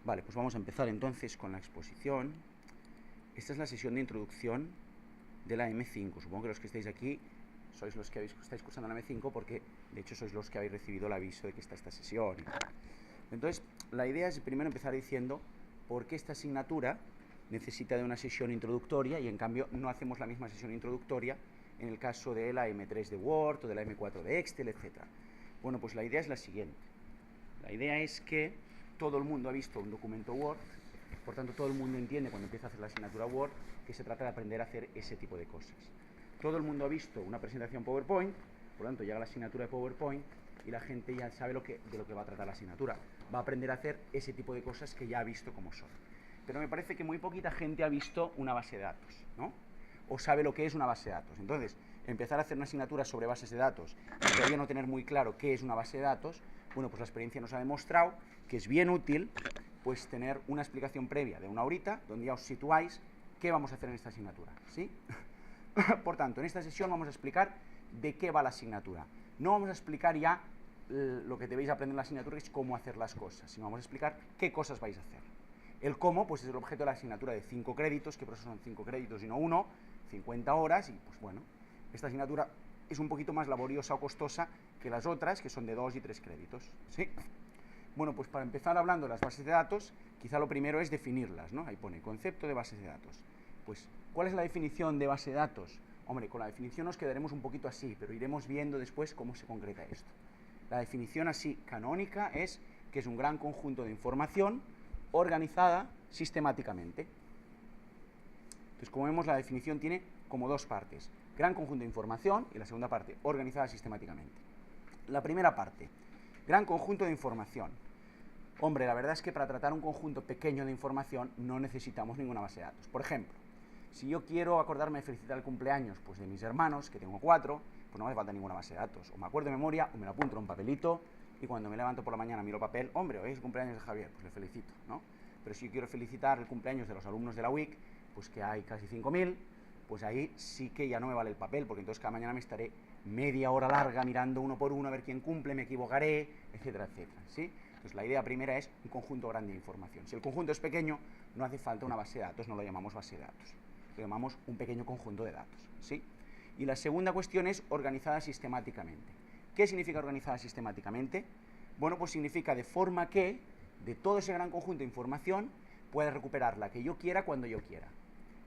Vale, pues vamos a empezar entonces con la exposición. Esta es la sesión de introducción de la M5. Supongo que los que estáis aquí sois los que estáis cursando la M5 porque de hecho sois los que habéis recibido el aviso de que está esta sesión. Entonces, la idea es primero empezar diciendo por qué esta asignatura necesita de una sesión introductoria y en cambio no hacemos la misma sesión introductoria en el caso de la M3 de Word o de la M4 de Excel, etc. Bueno, pues la idea es la siguiente. La idea es que todo el mundo ha visto un documento Word, por tanto todo el mundo entiende cuando empieza a hacer la asignatura Word que se trata de aprender a hacer ese tipo de cosas. Todo el mundo ha visto una presentación PowerPoint, por lo tanto llega la asignatura de PowerPoint y la gente ya sabe de lo que va a tratar la asignatura. Va a aprender a hacer ese tipo de cosas que ya ha visto como son. Pero me parece que muy poquita gente ha visto una base de datos, ¿no? O sabe lo que es una base de datos. Entonces, empezar a hacer una asignatura sobre bases de datos y todavía no tener muy claro qué es una base de datos, bueno, pues la experiencia nos ha demostrado que es bien útil pues tener una explicación previa de una horita donde ya os situáis qué vamos a hacer en esta asignatura, ¿sí? Por tanto, en esta sesión vamos a explicar de qué va la asignatura. No vamos a explicar ya lo que debéis aprender en la asignatura, que es cómo hacer las cosas, sino vamos a explicar qué cosas vais a hacer. El cómo, pues es el objeto de la asignatura de 5 créditos, que por eso son 5 créditos y no 1, 50 horas, y pues bueno, esta asignatura es un poquito más laboriosa o costosa que las otras, que son de 2 y 3 créditos, ¿sí? Bueno, pues para empezar hablando de las bases de datos, quizá lo primero es definirlas, ¿no? Ahí pone concepto de bases de datos. Pues, ¿cuál es la definición de base de datos? Hombre, con la definición nos quedaremos un poquito así, pero iremos viendo después cómo se concreta esto. La definición así canónica es que es un gran conjunto de información organizada sistemáticamente. Entonces, como vemos, la definición tiene como dos partes: gran conjunto de información, y la segunda parte, organizada sistemáticamente. La primera parte, gran conjunto de información. Hombre, la verdad es que para tratar un conjunto pequeño de información no necesitamos ninguna base de datos. Por ejemplo, si yo quiero acordarme de felicitar el cumpleaños pues de mis hermanos, que tengo 4, pues no me hace falta ninguna base de datos. O me acuerdo de memoria, o me lo apunto en un papelito, y cuando me levanto por la mañana miro el papel, hombre, hoy es el cumpleaños de Javier, pues le felicito, ¿no? Pero si yo quiero felicitar el cumpleaños de los alumnos de la UIC, pues que hay casi 5.000, pues ahí sí que ya no me vale el papel, porque entonces cada mañana me estaré media hora larga mirando uno por uno a ver quién cumple, me equivocaré, etcétera, etcétera, ¿sí? Entonces la idea primera es un conjunto grande de información. Si el conjunto es pequeño, no hace falta una base de datos, no lo llamamos base de datos, lo llamamos un pequeño conjunto de datos, ¿sí? Y la segunda cuestión es organizada sistemáticamente. ¿Qué significa organizada sistemáticamente? Bueno, pues significa de forma que de todo ese gran conjunto de información pueda recuperar la que yo quiera cuando yo quiera,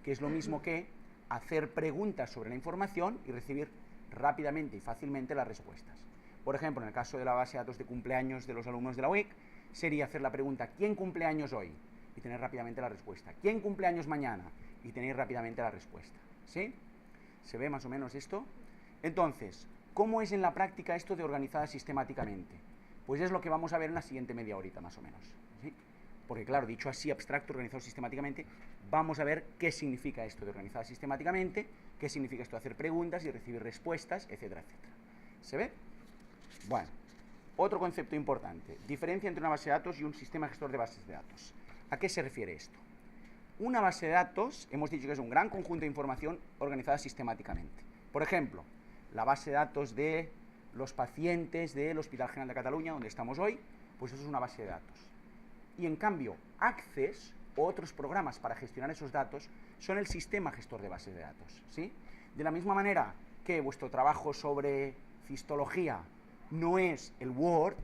que es lo mismo que hacer preguntas sobre la información y recibir rápidamente y fácilmente las respuestas. Por ejemplo, en el caso de la base de datos de cumpleaños de los alumnos de la UIC, sería hacer la pregunta ¿quién cumple años hoy? Y tener rápidamente la respuesta. ¿Quién cumple años mañana? Y tener rápidamente la respuesta. ¿Sí? ¿Se ve más o menos esto? Entonces, ¿cómo es en la práctica esto de organizada sistemáticamente? Pues es lo que vamos a ver en la siguiente media horita más o menos, ¿sí? Porque claro, dicho así abstracto, organizado sistemáticamente, vamos a ver qué significa esto de organizada sistemáticamente, qué significa esto de hacer preguntas y recibir respuestas, etcétera, etcétera. ¿Se ve? Bueno, otro concepto importante: diferencia entre una base de datos y un sistema gestor de bases de datos. ¿A qué se refiere esto? Una base de datos, hemos dicho que es un gran conjunto de información organizada sistemáticamente. Por ejemplo, la base de datos de los pacientes del Hospital General de Cataluña, donde estamos hoy, pues eso es una base de datos. Y en cambio, Access o otros programas para gestionar esos datos son el sistema gestor de bases de datos, ¿sí? De la misma manera que vuestro trabajo sobre cistología no es el Word,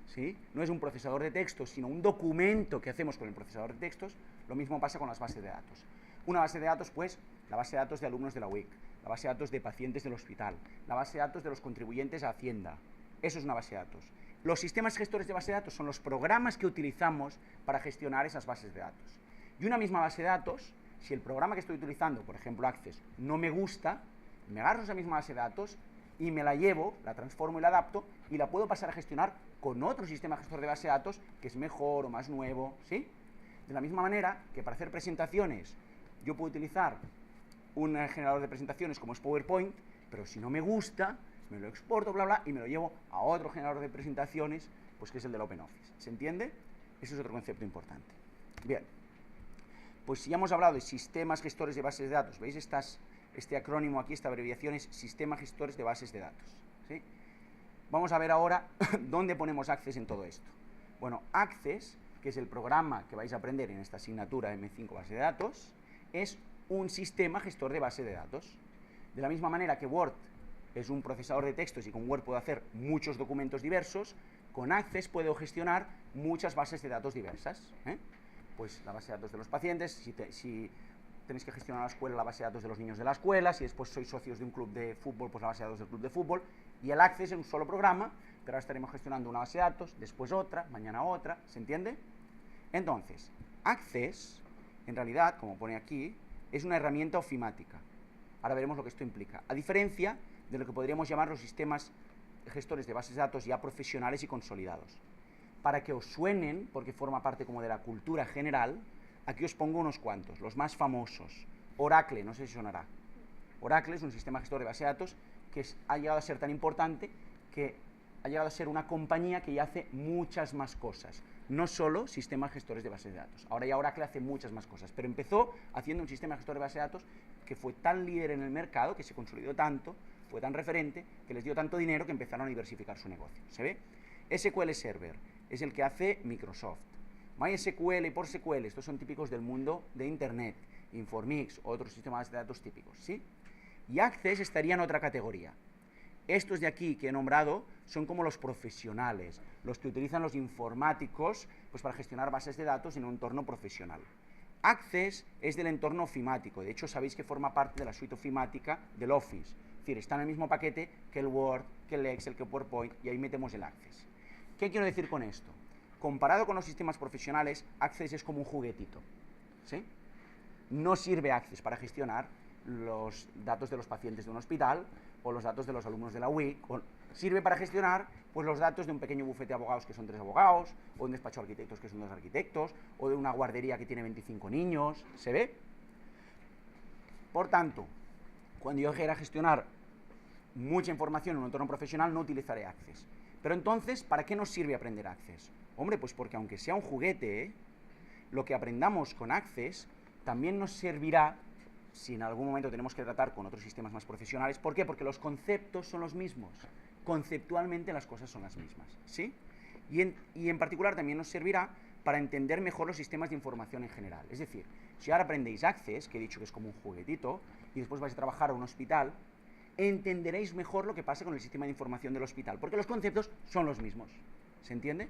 ¿sí? No es un procesador de textos, sino un documento que hacemos con el procesador de textos, lo mismo pasa con las bases de datos. Una base de datos, pues, la base de datos de alumnos de la UIC, la base de datos de pacientes del hospital, la base de datos de los contribuyentes a Hacienda. Eso es una base de datos. Los sistemas gestores de base de datos son los programas que utilizamos para gestionar esas bases de datos. Y una misma base de datos, si el programa que estoy utilizando, por ejemplo Access, no me gusta, me agarro esa misma base de datos y me la llevo, la transformo y la adapto y la puedo pasar a gestionar con otro sistema gestor de base de datos que es mejor o más nuevo, ¿sí? De la misma manera que para hacer presentaciones yo puedo utilizar un generador de presentaciones como es PowerPoint, pero si no me gusta, me lo exporto, bla, bla, y me lo llevo a otro generador de presentaciones, pues que es el del OpenOffice. ¿Se entiende? Ese es otro concepto importante. Bien, pues si ya hemos hablado de sistemas gestores de bases de datos, ¿veis este acrónimo aquí, esta abreviación es Sistema Gestores de Bases de Datos, ¿sí? Vamos a ver ahora dónde ponemos Access en todo esto. Bueno, Access que es el programa que vais a aprender en esta asignatura M5 base de datos, es un sistema gestor de base de datos. De la misma manera que Word es un procesador de textos y con Word puedo hacer muchos documentos diversos, con Access puedo gestionar muchas bases de datos diversas. Pues la base de datos de los pacientes, si tenéis que gestionar a la escuela, la base de datos de los niños de la escuela, si después sois socios de un club de fútbol, pues la base de datos del club de fútbol, y el Access es un solo programa, pero ahora estaremos gestionando una base de datos, después otra, mañana otra, ¿se entiende? Entonces, Access, en realidad, como pone aquí, es una herramienta ofimática. Ahora veremos lo que esto implica. A diferencia de lo que podríamos llamar los sistemas gestores de bases de datos ya profesionales y consolidados. Para que os suenen, porque forma parte como de la cultura general, aquí os pongo unos cuantos, los más famosos. Oracle, no sé si sonará. Oracle es un sistema gestor de base de datos que ha llegado a ser tan importante que ha llegado a ser una compañía que ya hace muchas más cosas. No solo sistemas gestores de bases de datos. Ahora ya Oracle hace muchas más cosas, pero empezó haciendo un sistema gestor de base de datos que fue tan líder en el mercado, que se consolidó tanto, fue tan referente, que les dio tanto dinero que empezaron a diversificar su negocio. ¿Se ve? SQL Server es el que hace Microsoft. MySQL y PostgreSQL, estos son típicos del mundo de Internet. Informix, otros sistemas de datos típicos, ¿sí? Y Access estaría en otra categoría. Estos de aquí que he nombrado son como los profesionales, los que utilizan los informáticos pues para gestionar bases de datos en un entorno profesional. Access es del entorno ofimático, de hecho sabéis que forma parte de la suite ofimática del Office, es decir, está en el mismo paquete que el Word, que el Excel, que el PowerPoint, y ahí metemos el Access. ¿Qué quiero decir con esto? Comparado con los sistemas profesionales, Access es como un juguetito, ¿sí? No sirve Access para gestionar los datos de los pacientes de un hospital o los datos de los alumnos de la UIC, sirve para gestionar pues, los datos de un pequeño bufete de abogados que son 3 abogados, o de un despacho de arquitectos que son 2 arquitectos, o de una guardería que tiene 25 niños, ¿se ve? Por tanto, cuando yo quiera gestionar mucha información en un entorno profesional, no utilizaré Access. Pero entonces, ¿para qué nos sirve aprender Access? Hombre, pues porque aunque sea un juguete, lo que aprendamos con Access también nos servirá si en algún momento tenemos que tratar con otros sistemas más profesionales. ¿Por qué? Porque los conceptos son los mismos. Conceptualmente las cosas son las mismas, ¿sí? Y en particular también nos servirá para entender mejor los sistemas de información en general. Es decir, si ahora aprendéis Access, que he dicho que es como un juguetito, y después vais a trabajar a un hospital, entenderéis mejor lo que pasa con el sistema de información del hospital, porque los conceptos son los mismos. ¿Se entiende?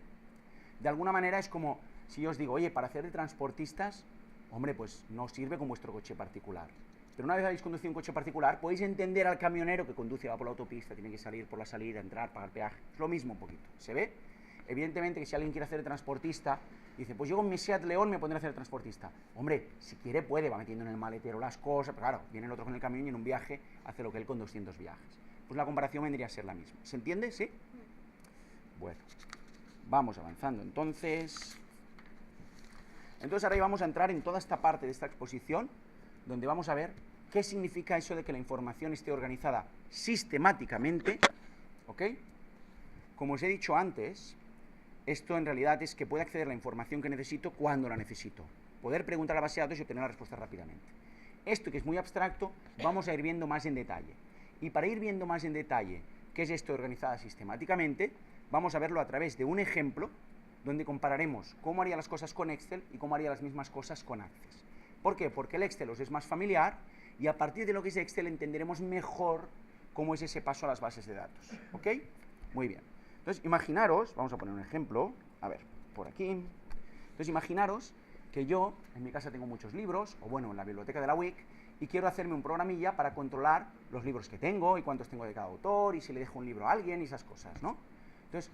De alguna manera es como si yo os digo, oye, para hacer de transportistas, hombre, pues no os sirve con vuestro coche particular. Pero una vez habéis conducido un coche particular, podéis entender al camionero que conduce, va por la autopista, tiene que salir por la salida, entrar, pagar peaje. Es lo mismo un poquito, ¿se ve? Evidentemente que si alguien quiere hacer de transportista, dice, pues yo con mi Seat León me pondré a hacer de transportista. Hombre, si quiere puede, va metiendo en el maletero las cosas, pero claro, viene el otro con el camión y en un viaje hace lo que él con 200 viajes. Pues la comparación vendría a ser la misma. ¿Se entiende? ¿Sí? Bueno, vamos avanzando entonces. Entonces ahora vamos a entrar en toda esta parte de esta exposición, donde vamos a ver qué significa eso de que la información esté organizada sistemáticamente, ¿ok? Como os he dicho antes, esto en realidad es que pueda acceder a la información que necesito cuando la necesito. Poder preguntar a la base de datos y obtener la respuesta rápidamente. Esto que es muy abstracto, vamos a ir viendo más en detalle. Y para ir viendo más en detalle qué es esto organizada sistemáticamente, vamos a verlo a través de un ejemplo donde compararemos cómo haría las cosas con Excel y cómo haría las mismas cosas con Access. ¿Por qué? Porque el Excel os es más familiar y a partir de lo que es Excel entenderemos mejor cómo es ese paso a las bases de datos. ¿Ok? Muy bien. Entonces, imaginaros, vamos a poner un ejemplo, a ver, por aquí. Entonces, imaginaros que yo, en mi casa tengo muchos libros, o bueno, en la biblioteca de la UIC, y quiero hacerme un programilla para controlar los libros que tengo y cuántos tengo de cada autor y si le dejo un libro a alguien y esas cosas, ¿no? Entonces,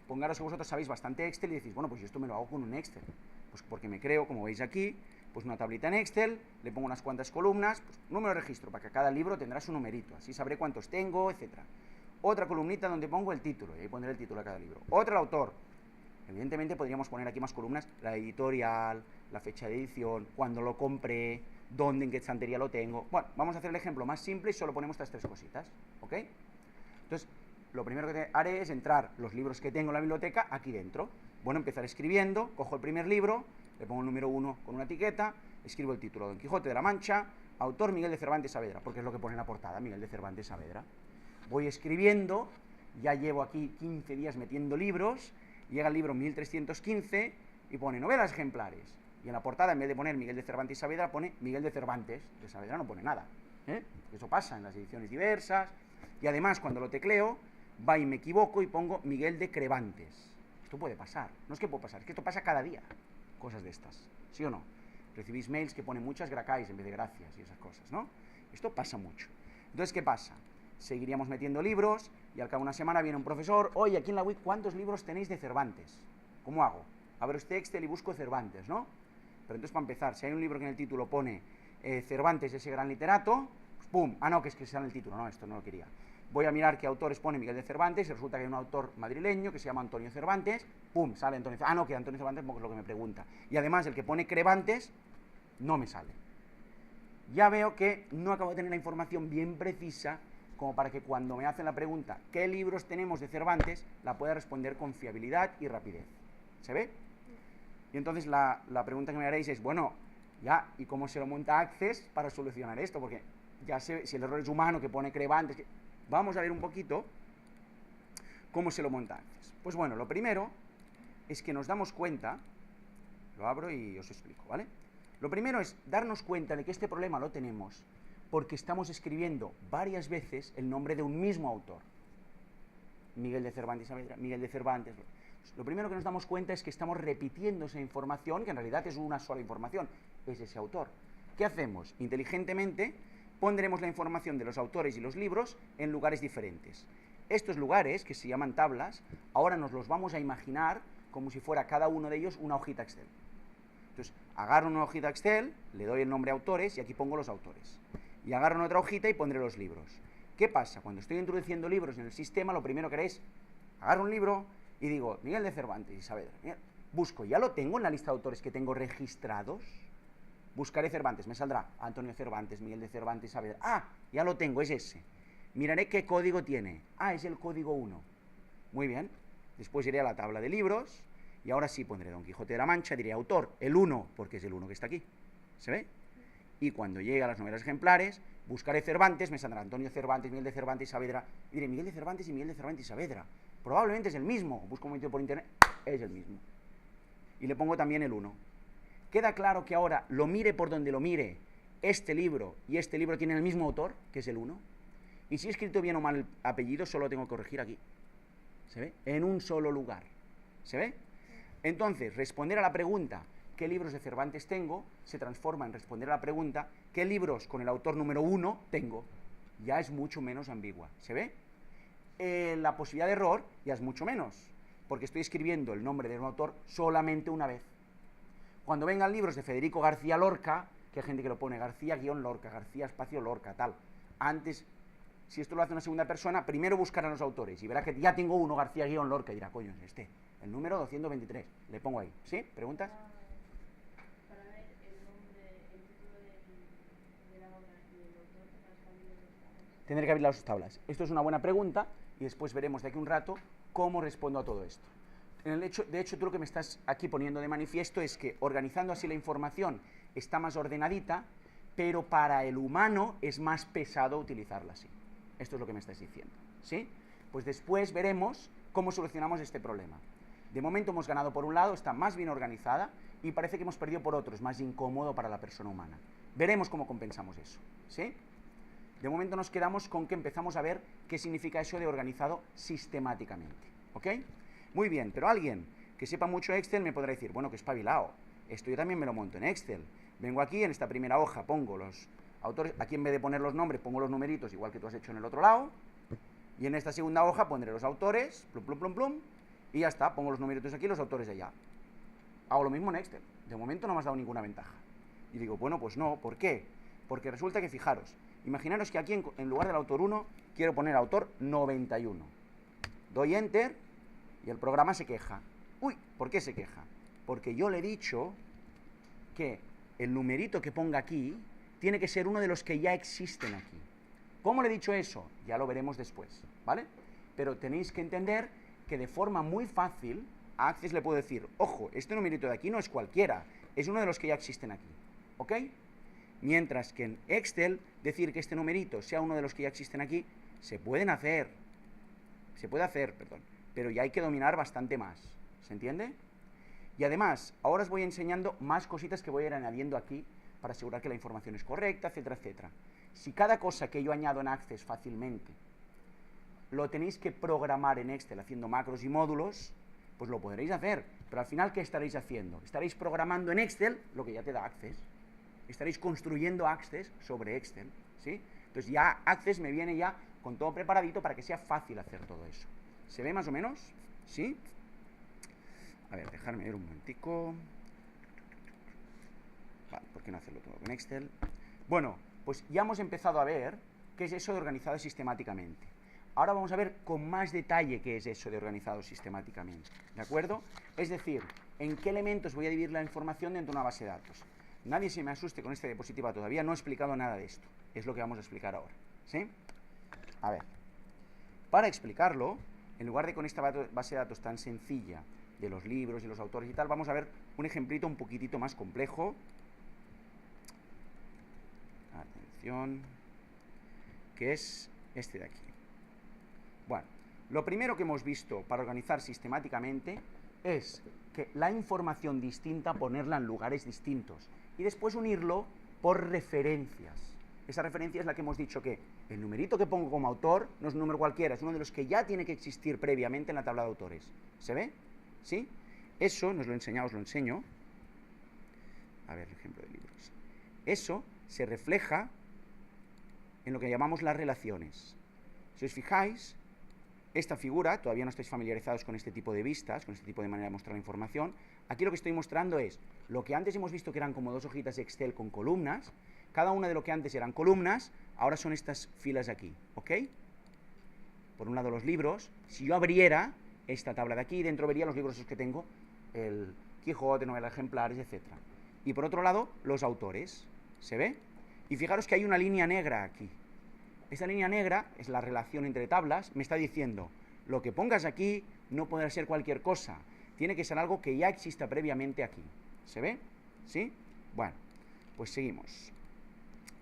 pongaros que vosotros sabéis bastante Excel y decís, bueno, pues yo esto me lo hago con un Excel. Pues porque me creo, como veis aquí, pues una tablita en Excel, le pongo unas cuantas columnas, pues número de registro, para que cada libro tendrá su numerito, así sabré cuántos tengo, etcétera. Otra columnita donde pongo el título, y ahí pondré el título de cada libro. Otra el autor. Evidentemente podríamos poner aquí más columnas, la editorial, la fecha de edición, cuándo lo compré, dónde, en qué estantería lo tengo. Bueno, vamos a hacer el ejemplo más simple y solo ponemos estas 3 cositas, ¿ok? Entonces, lo primero que haré es entrar los libros que tengo en la biblioteca aquí dentro. Bueno, empezar escribiendo, cojo el primer libro, le pongo el número 1 con una etiqueta, escribo el título, Don Quijote de la Mancha, autor Miguel de Cervantes Saavedra, porque es lo que pone en la portada, Miguel de Cervantes Saavedra. Voy escribiendo, ya llevo aquí 15 días metiendo libros, llega el libro 1315, y pone novelas ejemplares. Y en la portada, en vez de poner Miguel de Cervantes y Saavedra, pone Miguel de Cervantes. De Saavedra no pone nada. Eso pasa en las ediciones diversas. Y además, cuando lo tecleo, va y me equivoco y pongo Miguel de Crevantes. Esto puede pasar. No es que puede pasar, es que esto pasa cada día. Cosas de estas. ¿Sí o no? Recibís mails que ponen muchas gracáis en vez de gracias y esas cosas, ¿no? Esto pasa mucho. Entonces, ¿qué pasa? Seguiríamos metiendo libros y al cabo de una semana viene un profesor, oye, aquí en la web, ¿cuántos libros tenéis de Cervantes? ¿Cómo hago? Abro este Excel y busco Cervantes, ¿no? Pero entonces, para empezar, si hay un libro que en el título pone Cervantes, ese gran literato, pues, ¡pum! Ah, no, que es que sea en el título, no, esto no lo quería. Voy a mirar qué autores pone Miguel de Cervantes y resulta que hay un autor madrileño que se llama Antonio Cervantes, ¡pum! Sale Antonio Cervantes. Ah, no, que Antonio Cervantes es lo que me pregunta. Y además, el que pone Crevantes no me sale. Ya veo que no acabo de tener la información bien precisa como para que cuando me hacen la pregunta ¿qué libros tenemos de Cervantes? La pueda responder con fiabilidad y rapidez. ¿Se ve? Y entonces la pregunta que me haréis es, bueno, ya, ¿y cómo se lo monta Access para solucionar esto? Porque ya sé, si el error es humano, que pone Crevantes, vamos a ver un poquito cómo se lo monta Access. Pues bueno, lo primero es que nos damos cuenta, lo abro y os explico, ¿vale? Lo primero es darnos cuenta de que este problema lo tenemos porque estamos escribiendo varias veces el nombre de un mismo autor. Miguel de Cervantes Saavedra, Miguel de Cervantes. Lo primero que nos damos cuenta es que estamos repitiendo esa información, que en realidad es una sola información, es ese autor. ¿Qué hacemos? Inteligentemente pondremos la información de los autores y los libros en lugares diferentes. Estos lugares, que se llaman tablas, ahora nos los vamos a imaginar como si fuera cada uno de ellos una hojita Excel. Entonces, agarro una hojita Excel, le doy el nombre a autores y aquí pongo los autores. Y agarro otra hojita y pondré los libros. ¿Qué pasa? Cuando estoy introduciendo libros en el sistema, lo primero que haré es, agarro un libro y digo, Miguel de Cervantes y Saavedra. Busco, ya lo tengo en la lista de autores que tengo registrados. Buscaré Cervantes, me saldrá Antonio Cervantes, Miguel de Cervantes, Saavedra. Ah, ya lo tengo, es ese. Miraré qué código tiene. Ah, es el código 1. Muy bien. Después iré a la tabla de libros y ahora sí pondré Don Quijote de la Mancha, diré autor, el 1, porque es el 1 que está aquí. ¿Se ve? Y cuando llegue a las novelas ejemplares, buscaré Cervantes, me saldrá Antonio Cervantes, Miguel de Cervantes y Saavedra. Y diré Miguel de Cervantes y Miguel de Cervantes y Saavedra. Probablemente es el mismo. Busco un momento por internet, es el mismo. Y le pongo también el 1. Queda claro que ahora, lo mire por donde lo mire, este libro y este libro tienen el mismo autor, que es el 1. Y si he escrito bien o mal el apellido, solo tengo que corregir aquí. ¿Se ve? En un solo lugar. ¿Se ve? Entonces, responder a la pregunta ¿qué libros de Cervantes tengo? Se transforma en responder a la pregunta ¿qué libros con el autor número 1 tengo? Ya es mucho menos ambigua. ¿Se ve? La posibilidad de error ya es mucho menos, porque estoy escribiendo el nombre de un autor solamente una vez. Cuando vengan libros de Federico García Lorca, que hay gente que lo pone García-Lorca, García espacio Lorca, tal. Antes, si esto lo hace una segunda persona, primero buscarán los autores y verá que ya tengo uno, García-Lorca, y dirá, coño, es este, el número 223. Le pongo ahí. ¿Sí? ¿Preguntas? Para ver el nombre, el título de la obra y el autor que has cambiado las tablas. Tendré que abrir las tablas. Esto es una buena pregunta y después veremos de aquí un rato cómo respondo a todo esto. De hecho, tú lo que me estás aquí poniendo de manifiesto es que organizando así la información está más ordenadita, pero para el humano es más pesado utilizarla así. Esto es lo que me estás diciendo, ¿sí? Pues después veremos cómo solucionamos este problema. De momento hemos ganado por un lado, está más bien organizada, y parece que hemos perdido por otro, es más incómodo para la persona humana. Veremos cómo compensamos eso, ¿sí? De momento nos quedamos con que empezamos a ver qué significa eso de organizado sistemáticamente, ¿ok? Muy bien, pero alguien que sepa mucho Excel me podrá decir, bueno, que espabilado, esto yo también me lo monto en Excel. Vengo aquí, en esta primera hoja pongo los autores, aquí en vez de poner los nombres pongo los numeritos, igual que tú has hecho en el otro lado, y en esta segunda hoja pondré los autores, plum, plum, plum, plum, y ya está, pongo los numeritos aquí y los autores de allá. Hago lo mismo en Excel, de momento no me has dado ninguna ventaja. Y digo, bueno, pues no, ¿por qué? Porque resulta que, fijaros, imaginaros que aquí en lugar del autor 1 quiero poner autor 91. Doy Enter y el programa se queja. Uy, ¿por qué se queja? Porque yo le he dicho que el numerito que ponga aquí tiene que ser uno de los que ya existen aquí. ¿Cómo le he dicho eso? Ya lo veremos después, ¿vale? Pero tenéis que entender que de forma muy fácil a Access le puedo decir, ojo, este numerito de aquí no es cualquiera, es uno de los que ya existen aquí, ¿ok? Mientras que en Excel decir que este numerito sea uno de los que ya existen aquí, se puede hacer, pero ya hay que dominar bastante más, ¿se entiende? Y además, ahora os voy enseñando más cositas que voy a ir añadiendo aquí para asegurar que la información es correcta, etcétera, etcétera. Si cada cosa que yo añado en Access fácilmente lo tenéis que programar en Excel haciendo macros y módulos, pues lo podréis hacer. Pero al final, ¿qué estaréis haciendo? Estaréis programando en Excel lo que ya te da Access. Estaréis construyendo Access sobre Excel, ¿sí? Entonces ya Access me viene ya con todo preparadito para que sea fácil hacer todo eso. ¿Se ve más o menos? ¿Sí? A ver, dejarme ver un momentico. Vale, ¿por qué no hacerlo todo con Excel? Bueno, pues ya hemos empezado a ver qué es eso de organizado sistemáticamente. Ahora vamos a ver con más detalle qué es eso de organizado sistemáticamente, ¿de acuerdo? Es decir, en qué elementos voy a dividir la información dentro de una base de datos. Nadie se me asuste con esta diapositiva, todavía no he explicado nada de esto. Es lo que vamos a explicar ahora, ¿sí? A ver, para explicarlo, en lugar de con esta base de datos tan sencilla de los libros y los autores y tal, vamos a ver un ejemplito un poquitito más complejo. Atención, que es este de aquí. Bueno, lo primero que hemos visto para organizar sistemáticamente es que la información distinta ponerla en lugares distintos y después unirlo por referencias. Esa referencia es la que hemos dicho que el numerito que pongo como autor no es un número cualquiera, es uno de los que ya tiene que existir previamente en la tabla de autores. ¿Se ve? ¿Sí? Eso, os lo enseño. A ver, el ejemplo de libros. Eso se refleja en lo que llamamos las relaciones. Si os fijáis, esta figura, todavía no estáis familiarizados con este tipo de vistas, con este tipo de manera de mostrar la información. Aquí lo que estoy mostrando es lo que antes hemos visto que eran como dos hojitas de Excel con columnas. Cada una de lo que antes eran columnas, ahora son estas filas de aquí, ¿ok? Por un lado los libros. Si yo abriera esta tabla de aquí, dentro vería los libros que tengo, el Quijote, novela ejemplares, etc. Y por otro lado, los autores. ¿Se ve? Y fijaros que hay una línea negra aquí. Esta línea negra es la relación entre tablas, me está diciendo, lo que pongas aquí no podrá ser cualquier cosa, tiene que ser algo que ya exista previamente aquí. ¿Se ve? ¿Sí? Bueno, pues seguimos.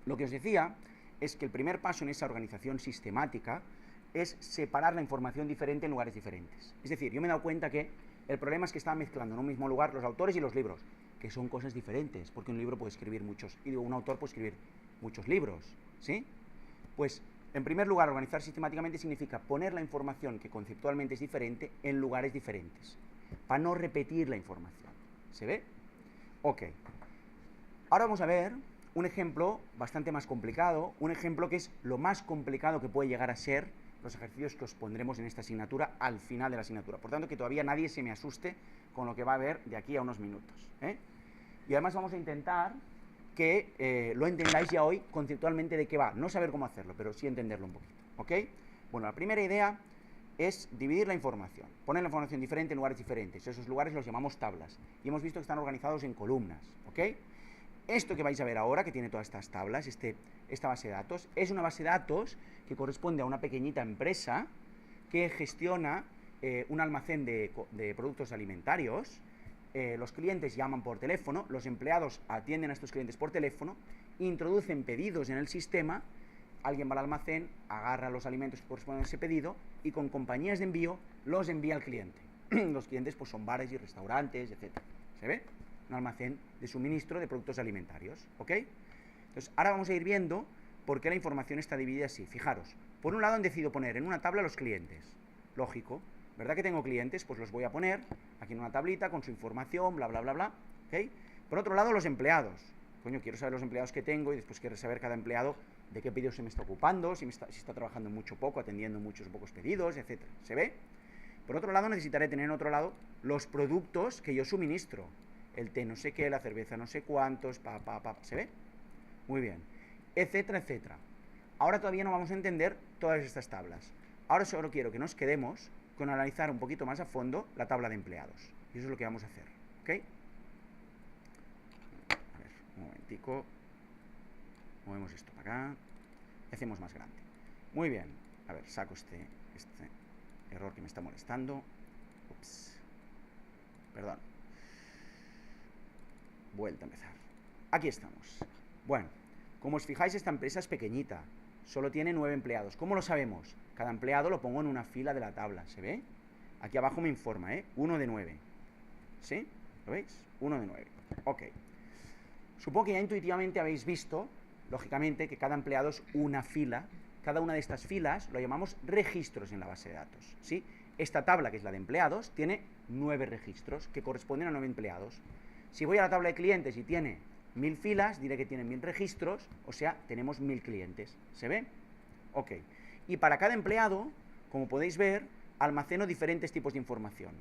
Lo que os decía es que el primer paso en esa organización sistemática es separar la información diferente en lugares diferentes. Es decir, yo me he dado cuenta que el problema es que estaba mezclando en un mismo lugar los autores y los libros, que son cosas diferentes, porque un libro puede escribir muchos, y digo, un autor puede escribir muchos libros, ¿sí? Pues, en primer lugar, organizar sistemáticamente significa poner la información que conceptualmente es diferente en lugares diferentes, para no repetir la información. ¿Se ve? Ok. Ahora vamos a ver un ejemplo bastante más complicado, un ejemplo que es lo más complicado que puede llegar a ser los ejercicios que os pondremos en esta asignatura al final de la asignatura. Por tanto, que todavía nadie se me asuste con lo que va a haber de aquí a unos minutos, ¿eh? Y además vamos a intentar que lo entendáis ya hoy conceptualmente de qué va. No saber cómo hacerlo, pero sí entenderlo un poquito, ¿ok? Bueno, la primera idea es dividir la información, poner la información diferente en lugares diferentes. Esos lugares los llamamos tablas. Y hemos visto que están organizados en columnas, ¿ok? Esto que vais a ver ahora, que tiene todas estas tablas, esta base de datos, es una base de datos que corresponde a una pequeñita empresa que gestiona un almacén de productos alimentarios. Los clientes llaman por teléfono, los empleados atienden a estos clientes por teléfono, introducen pedidos en el sistema, alguien va al almacén, agarra los alimentos que corresponden a ese pedido y con compañías de envío los envía al cliente. Los clientes pues son bares y restaurantes, etc. ¿Se ve? Un almacén de suministro de productos alimentarios, ¿ok? Entonces, ahora vamos a ir viendo por qué la información está dividida así. Fijaros, por un lado han decidido poner en una tabla los clientes, lógico, ¿verdad que tengo clientes? Pues los voy a poner aquí en una tablita con su información, bla, bla, bla, bla, ¿ok? Por otro lado, los empleados. Coño, quiero saber los empleados que tengo y después quiero saber cada empleado de qué pedidos se me está ocupando, si está trabajando mucho o poco, atendiendo muchos o pocos pedidos, etc. ¿Se ve? Por otro lado, necesitaré tener en otro lado los productos que yo suministro. El té no sé qué, la cerveza no sé cuántos, ¿se ve? Muy bien. Etcétera, etcétera. Ahora todavía no vamos a entender todas estas tablas. Ahora solo quiero que nos quedemos con analizar un poquito más a fondo la tabla de empleados. Y eso es lo que vamos a hacer, ¿ok? A ver, un momentico. Movemos esto para acá. Y hacemos más grande. Muy bien. A ver, saco este error que me está molestando. Ups. Perdón. Vuelta a empezar. Aquí estamos. Bueno, como os fijáis, esta empresa es pequeñita. Solo tiene 9 empleados. ¿Cómo lo sabemos? Cada empleado lo pongo en una fila de la tabla. ¿Se ve? Aquí abajo me informa, 1 de 9. ¿Sí? ¿Lo veis? 1 de 9. Ok. Supongo que ya intuitivamente habéis visto, lógicamente, que cada empleado es una fila. Cada una de estas filas lo llamamos registros en la base de datos, ¿sí? Esta tabla, que es la de empleados, tiene 9 registros que corresponden a 9 empleados. Si voy a la tabla de clientes y tiene 1000 filas, diré que tiene 1000 registros, o sea, tenemos 1000 clientes. ¿Se ve? Ok. Y para cada empleado, como podéis ver, almaceno diferentes tipos de información.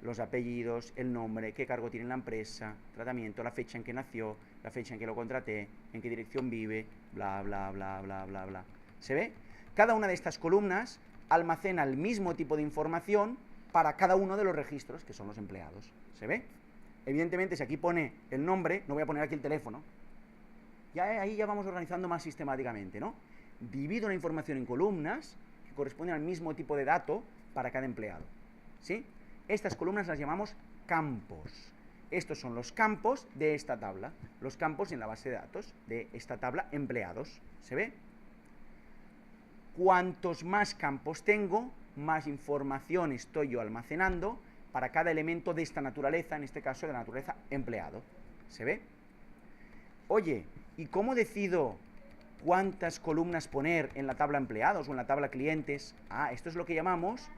Los apellidos, el nombre, qué cargo tiene en la empresa, tratamiento, la fecha en que nació, la fecha en que lo contraté, en qué dirección vive, bla, bla, bla, bla, bla, bla. ¿Se ve? Cada una de estas columnas almacena el mismo tipo de información para cada uno de los registros, que son los empleados. ¿Se ve? Evidentemente, si aquí pone el nombre, no voy a poner aquí el teléfono. Ahí ya vamos organizando más sistemáticamente, ¿no? Divido la información en columnas que corresponden al mismo tipo de dato para cada empleado. ¿Sí? Estas columnas las llamamos campos. Estos son los campos de esta tabla, los campos en la base de datos de esta tabla empleados. ¿Se ve? Cuantos más campos tengo, más información estoy yo almacenando para cada elemento de esta naturaleza, en este caso de la naturaleza empleado. ¿Se ve? Oye, ¿y cómo decido cuántas columnas poner en la tabla empleados o en la tabla clientes? Esto es lo que llamamos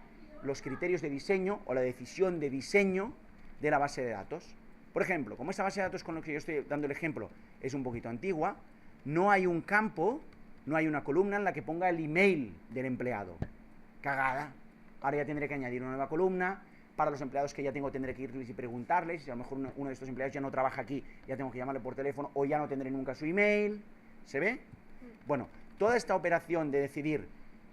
los criterios de diseño o la decisión de diseño de la base de datos. Por ejemplo, como esta base de datos con la que yo estoy dando el ejemplo es un poquito antigua, no hay un campo, no hay una columna en la que ponga el email del empleado. Cagada. Ahora ya tendré que añadir una nueva columna. Para los empleados que ya tengo, tendré que irles y preguntarles. Si a lo mejor uno de estos empleados ya no trabaja aquí, ya tengo que llamarle por teléfono o ya no tendré nunca su email. ¿Se ve? Bueno, toda esta operación de decidir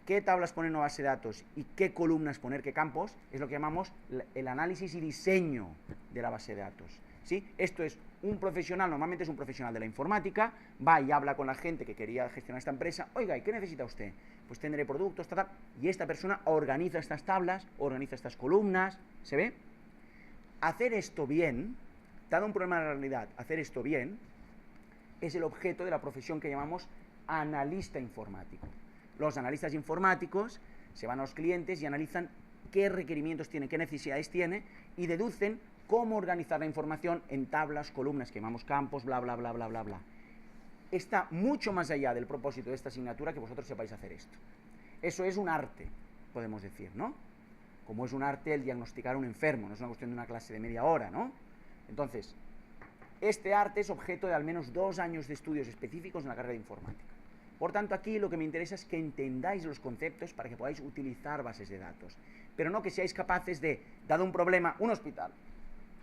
qué tablas poner en una base de datos y qué columnas poner, qué campos, es lo que llamamos el análisis y diseño de la base de datos. ¿Sí? Esto es un profesional, normalmente es un profesional de la informática, va y habla con la gente que quería gestionar esta empresa. Oiga, ¿y qué necesita usted? Pues tendré productos, tal, y esta persona organiza estas tablas, organiza estas columnas. ¿Se ve? Hacer esto bien, dado un problema de la realidad, hacer esto bien, es el objeto de la profesión que llamamos analista informático. Los analistas informáticos se van a los clientes y analizan qué requerimientos tiene, qué necesidades tiene, y deducen cómo organizar la información en tablas, columnas, que llamamos campos, bla, bla, bla, bla, bla, bla. Está mucho más allá del propósito de esta asignatura que vosotros sepáis hacer esto. Eso es un arte, podemos decir, ¿no? Como es un arte el diagnosticar a un enfermo, no es una cuestión de una clase de media hora, ¿no? Entonces, este arte es objeto de al menos 2 años de estudios específicos en la carrera de informática. Por tanto, aquí lo que me interesa es que entendáis los conceptos para que podáis utilizar bases de datos, pero no que seáis capaces de, dado un problema, un hospital,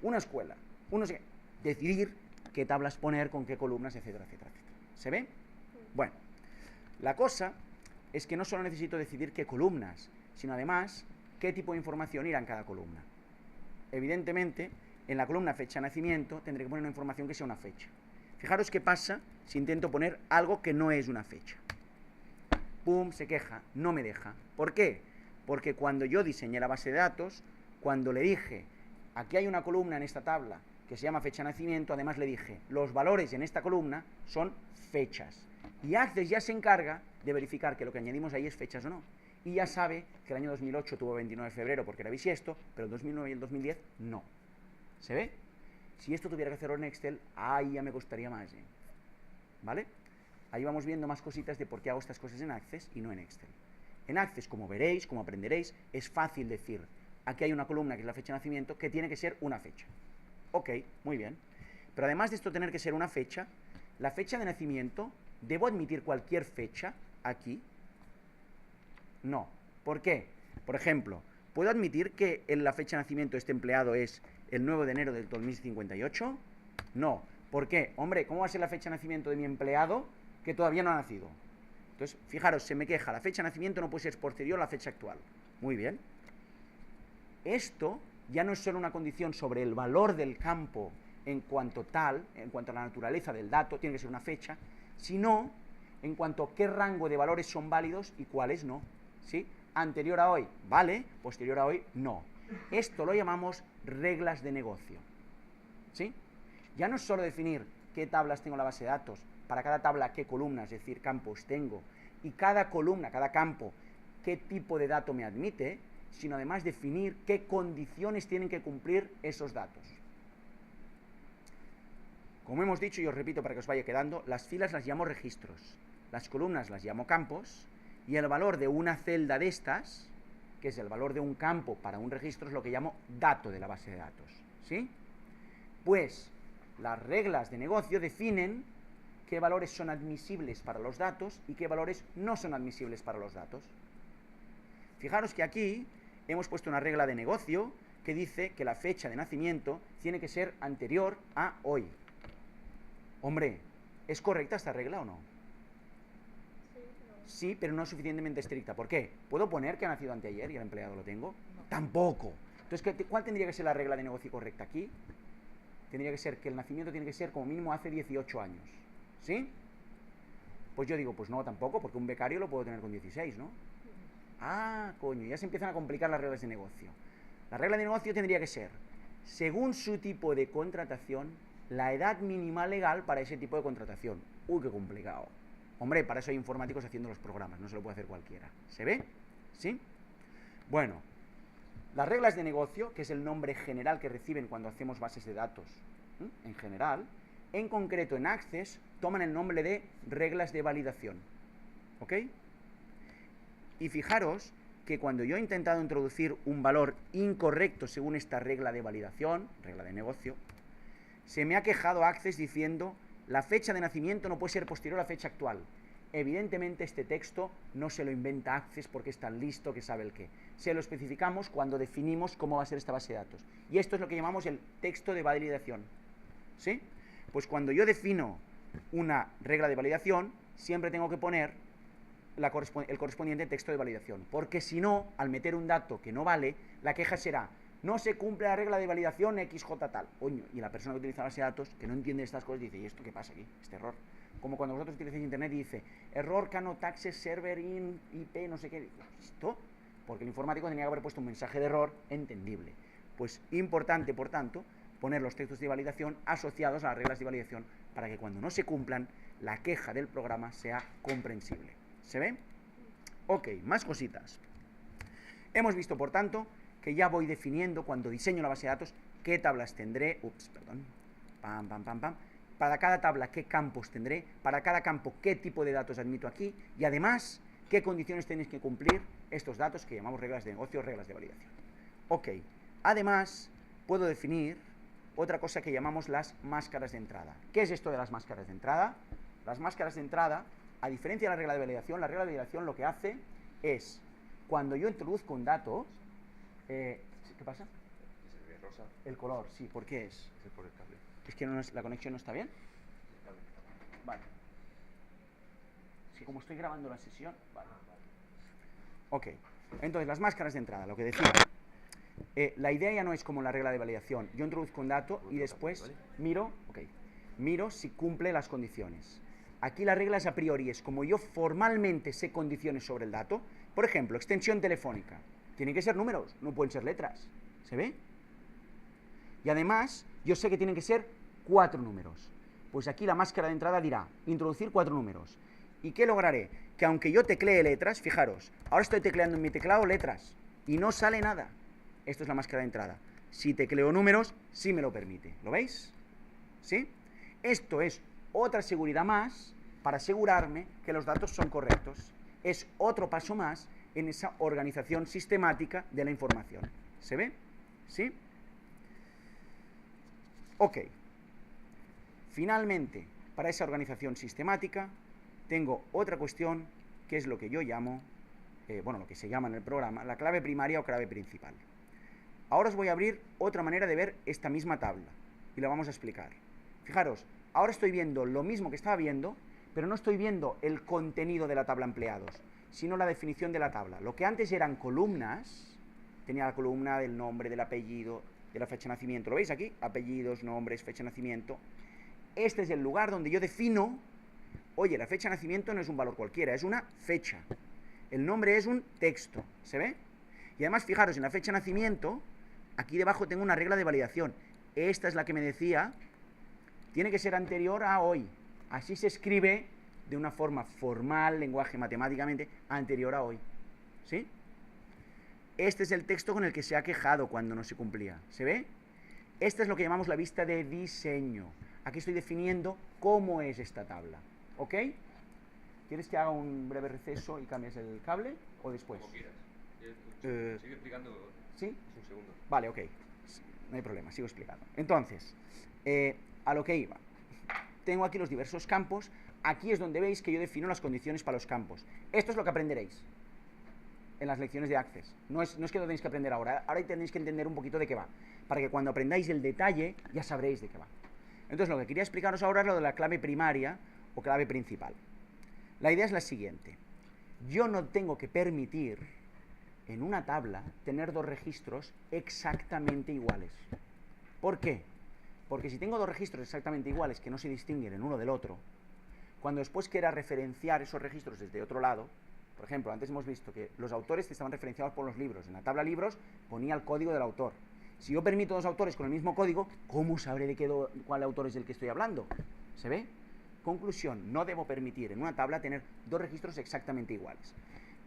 una escuela, decidir qué tablas poner, con qué columnas, etcétera, etcétera, etcétera. ¿Se ve? Bueno, la cosa es que no solo necesito decidir qué columnas, sino además qué tipo de información irá en cada columna. Evidentemente, en la columna fecha de nacimiento tendré que poner una información que sea una fecha. Fijaros qué pasa si intento poner algo que no es una fecha. Pum, se queja, no me deja. ¿Por qué? Porque cuando yo diseñé la base de datos, cuando le dije, aquí hay una columna en esta tabla que se llama fecha de nacimiento, además le dije, los valores en esta columna son fechas. Y Access ya se encarga de verificar que lo que añadimos ahí es fechas o no. Y ya sabe que el año 2008 tuvo 29 de febrero porque era bisiesto, pero el 2009 y el 2010 no. ¿Se ve? Si esto tuviera que hacerlo en Excel, ahí ya me costaría más, ¿eh? ¿Vale? Ahí vamos viendo más cositas de por qué hago estas cosas en Access y no en Excel. En Access, como veréis, como aprenderéis, es fácil decir, aquí hay una columna que es la fecha de nacimiento, que tiene que ser una fecha. Ok, muy bien. Pero además de esto tener que ser una fecha, la fecha de nacimiento, ¿debo admitir cualquier fecha aquí? No. ¿Por qué? Por ejemplo, ¿puedo admitir que en la fecha de nacimiento de este empleado es el 9 de enero del 2058? No. ¿Por qué? Hombre, ¿cómo va a ser la fecha de nacimiento de mi empleado que todavía no ha nacido? Entonces, fijaros, se me queja, la fecha de nacimiento no puede ser posterior a la fecha actual. Muy bien. Esto ya no es solo una condición sobre el valor del campo en cuanto tal, en cuanto a la naturaleza del dato, tiene que ser una fecha, sino en cuanto a qué rango de valores son válidos y cuáles no. ¿Sí? Anterior a hoy, vale, posterior a hoy, no. Esto lo llamamos reglas de negocio. ¿Sí? Ya no es solo definir qué tablas tengo en la base de datos, para cada tabla qué columnas, es decir, campos tengo, y cada columna, cada campo, qué tipo de dato me admite, sino además definir qué condiciones tienen que cumplir esos datos. Como hemos dicho, y os repito para que os vaya quedando, las filas las llamo registros, las columnas las llamo campos, y el valor de una celda de estas, que es el valor de un campo para un registro, es lo que llamo dato de la base de datos, ¿sí? Pues las reglas de negocio definen qué valores son admisibles para los datos y qué valores no son admisibles para los datos. Fijaros que aquí hemos puesto una regla de negocio que dice que la fecha de nacimiento tiene que ser anterior a hoy. Hombre, ¿es correcta esta regla o no? Sí, pero no es suficientemente estricta. ¿Por qué? ¿Puedo poner que ha nacido anteayer y el empleado lo tengo? No. Tampoco. Entonces, ¿cuál tendría que ser la regla de negocio correcta aquí? Tendría que ser que el nacimiento tiene que ser como mínimo hace 18 años. ¿Sí? Pues yo digo, pues no, tampoco, porque un becario lo puedo tener con 16, ¿no? Ah, coño, ya se empiezan a complicar las reglas de negocio. La regla de negocio tendría que ser, según su tipo de contratación, la edad mínima legal para ese tipo de contratación. Uy, qué complicado. Hombre, para eso hay informáticos haciendo los programas, no se lo puede hacer cualquiera. ¿Se ve? ¿Sí? Bueno, las reglas de negocio, que es el nombre general que reciben cuando hacemos bases de datos, en general, en concreto en Access, toman el nombre de reglas de validación. ¿Ok? Y fijaros que cuando yo he intentado introducir un valor incorrecto según esta regla de validación, regla de negocio, se me ha quejado Access diciendo la fecha de nacimiento no puede ser posterior a la fecha actual. Evidentemente este texto no se lo inventa Access porque es tan listo que sabe el qué. Se lo especificamos cuando definimos cómo va a ser esta base de datos. Y esto es lo que llamamos el texto de validación. ¿Sí? Pues cuando yo defino una regla de validación, siempre tengo que poner el correspondiente texto de validación. Porque si no, al meter un dato que no vale, la queja será: no se cumple la regla de validación XJ tal. Coño, y la persona que utiliza la base de datos, que no entiende estas cosas, dice: ¿y esto qué pasa aquí? Este error. Como cuando vosotros utilizáis internet y dice: error cannot access server in IP, no sé qué. ¿Esto? Porque el informático tenía que haber puesto un mensaje de error entendible. Pues importante, por tanto, poner los textos de validación asociados a las reglas de validación para que cuando no se cumplan, la queja del programa sea comprensible. ¿Se ve? Ok, más cositas. Hemos visto, por tanto, que ya voy definiendo cuando diseño la base de datos qué tablas tendré, para cada tabla qué campos tendré, para cada campo qué tipo de datos admito aquí y además qué condiciones tenéis que cumplir estos datos que llamamos reglas de negocio, reglas de validación. Ok, además puedo definir otra cosa que llamamos las máscaras de entrada. ¿Qué es esto de las máscaras de entrada? Las máscaras de entrada, a diferencia de la regla de validación lo que hace es, cuando yo introduzco un dato, ¿qué pasa? Es el rosa. El color, sí, ¿por qué es? Es por el cable. ¿Es que no es, la conexión no está bien? El cable. Vale. Sí, como estoy grabando la sesión, vale. Ok, entonces las máscaras de entrada, lo que decía. La idea ya no es como la regla de validación. Yo introduzco un dato y después miro si cumple las condiciones. Aquí la regla es a priori, es como yo formalmente sé condiciones sobre el dato. Por ejemplo, extensión telefónica. Tienen que ser números, no pueden ser letras. ¿Se ve? Y además, yo sé que tienen que ser 4 números. Pues aquí la máscara de entrada dirá, introducir 4 números. ¿Y qué lograré? Que aunque yo teclee letras, fijaros, ahora estoy tecleando en mi teclado letras y no sale nada. Esto es la máscara de entrada. Si tecleo números, sí me lo permite. ¿Lo veis? ¿Sí? Esto es otra seguridad más para asegurarme que los datos son correctos. Es otro paso más en esa organización sistemática de la información. ¿Se ve? ¿Sí? Ok. Finalmente, para esa organización sistemática, tengo otra cuestión que es lo que yo llamo, lo que se llama en el programa, la clave primaria o clave principal. Ahora os voy a abrir otra manera de ver esta misma tabla y la vamos a explicar. Fijaros, ahora estoy viendo lo mismo que estaba viendo, pero no estoy viendo el contenido de la tabla empleados, sino la definición de la tabla. Lo que antes eran columnas, tenía la columna del nombre, del apellido, de la fecha de nacimiento. ¿Lo veis aquí? Apellidos, nombres, fecha de nacimiento. Este es el lugar donde yo defino, oye, la fecha de nacimiento no es un valor cualquiera, es una fecha. El nombre es un texto, ¿se ve? Y además, fijaros, en la fecha de nacimiento, aquí debajo tengo una regla de validación. Esta es la que me decía, tiene que ser anterior a hoy. Así se escribe de una forma formal, lenguaje matemáticamente, anterior a hoy. ¿Sí? Este es el texto con el que se ha quejado cuando no se cumplía. ¿Se ve? Esta es lo que llamamos la vista de diseño. aquí estoy definiendo cómo es esta tabla. ¿Ok? ¿Quieres que haga un breve receso y cambies el cable o después? Como quieras. Sigue explicando. ¿Sí? Un segundo. Vale, ok. No hay problema, sigo explicando. Entonces, a lo que iba. Tengo aquí los diversos campos. Aquí es donde veis que yo defino las condiciones para los campos. Esto es lo que aprenderéis en las lecciones de Access. No es que lo tenéis que aprender ahora. Ahora tenéis que entender un poquito de qué va. Para que cuando aprendáis el detalle, ya sabréis de qué va. Entonces, lo que quería explicaros ahora es lo de la clave primaria o clave principal. La idea es la siguiente. Yo no tengo que permitir en una tabla tener dos registros exactamente iguales. ¿Por qué? Porque si tengo dos registros exactamente iguales que no se distinguen el uno del otro, cuando después quiera referenciar esos registros desde otro lado, por ejemplo, antes hemos visto que los autores estaban referenciados por los libros. En la tabla libros ponía el código del autor. Si yo permito dos autores con el mismo código, ¿cómo sabré de cuál autor es del que estoy hablando? ¿Se ve? Conclusión, no debo permitir en una tabla tener dos registros exactamente iguales.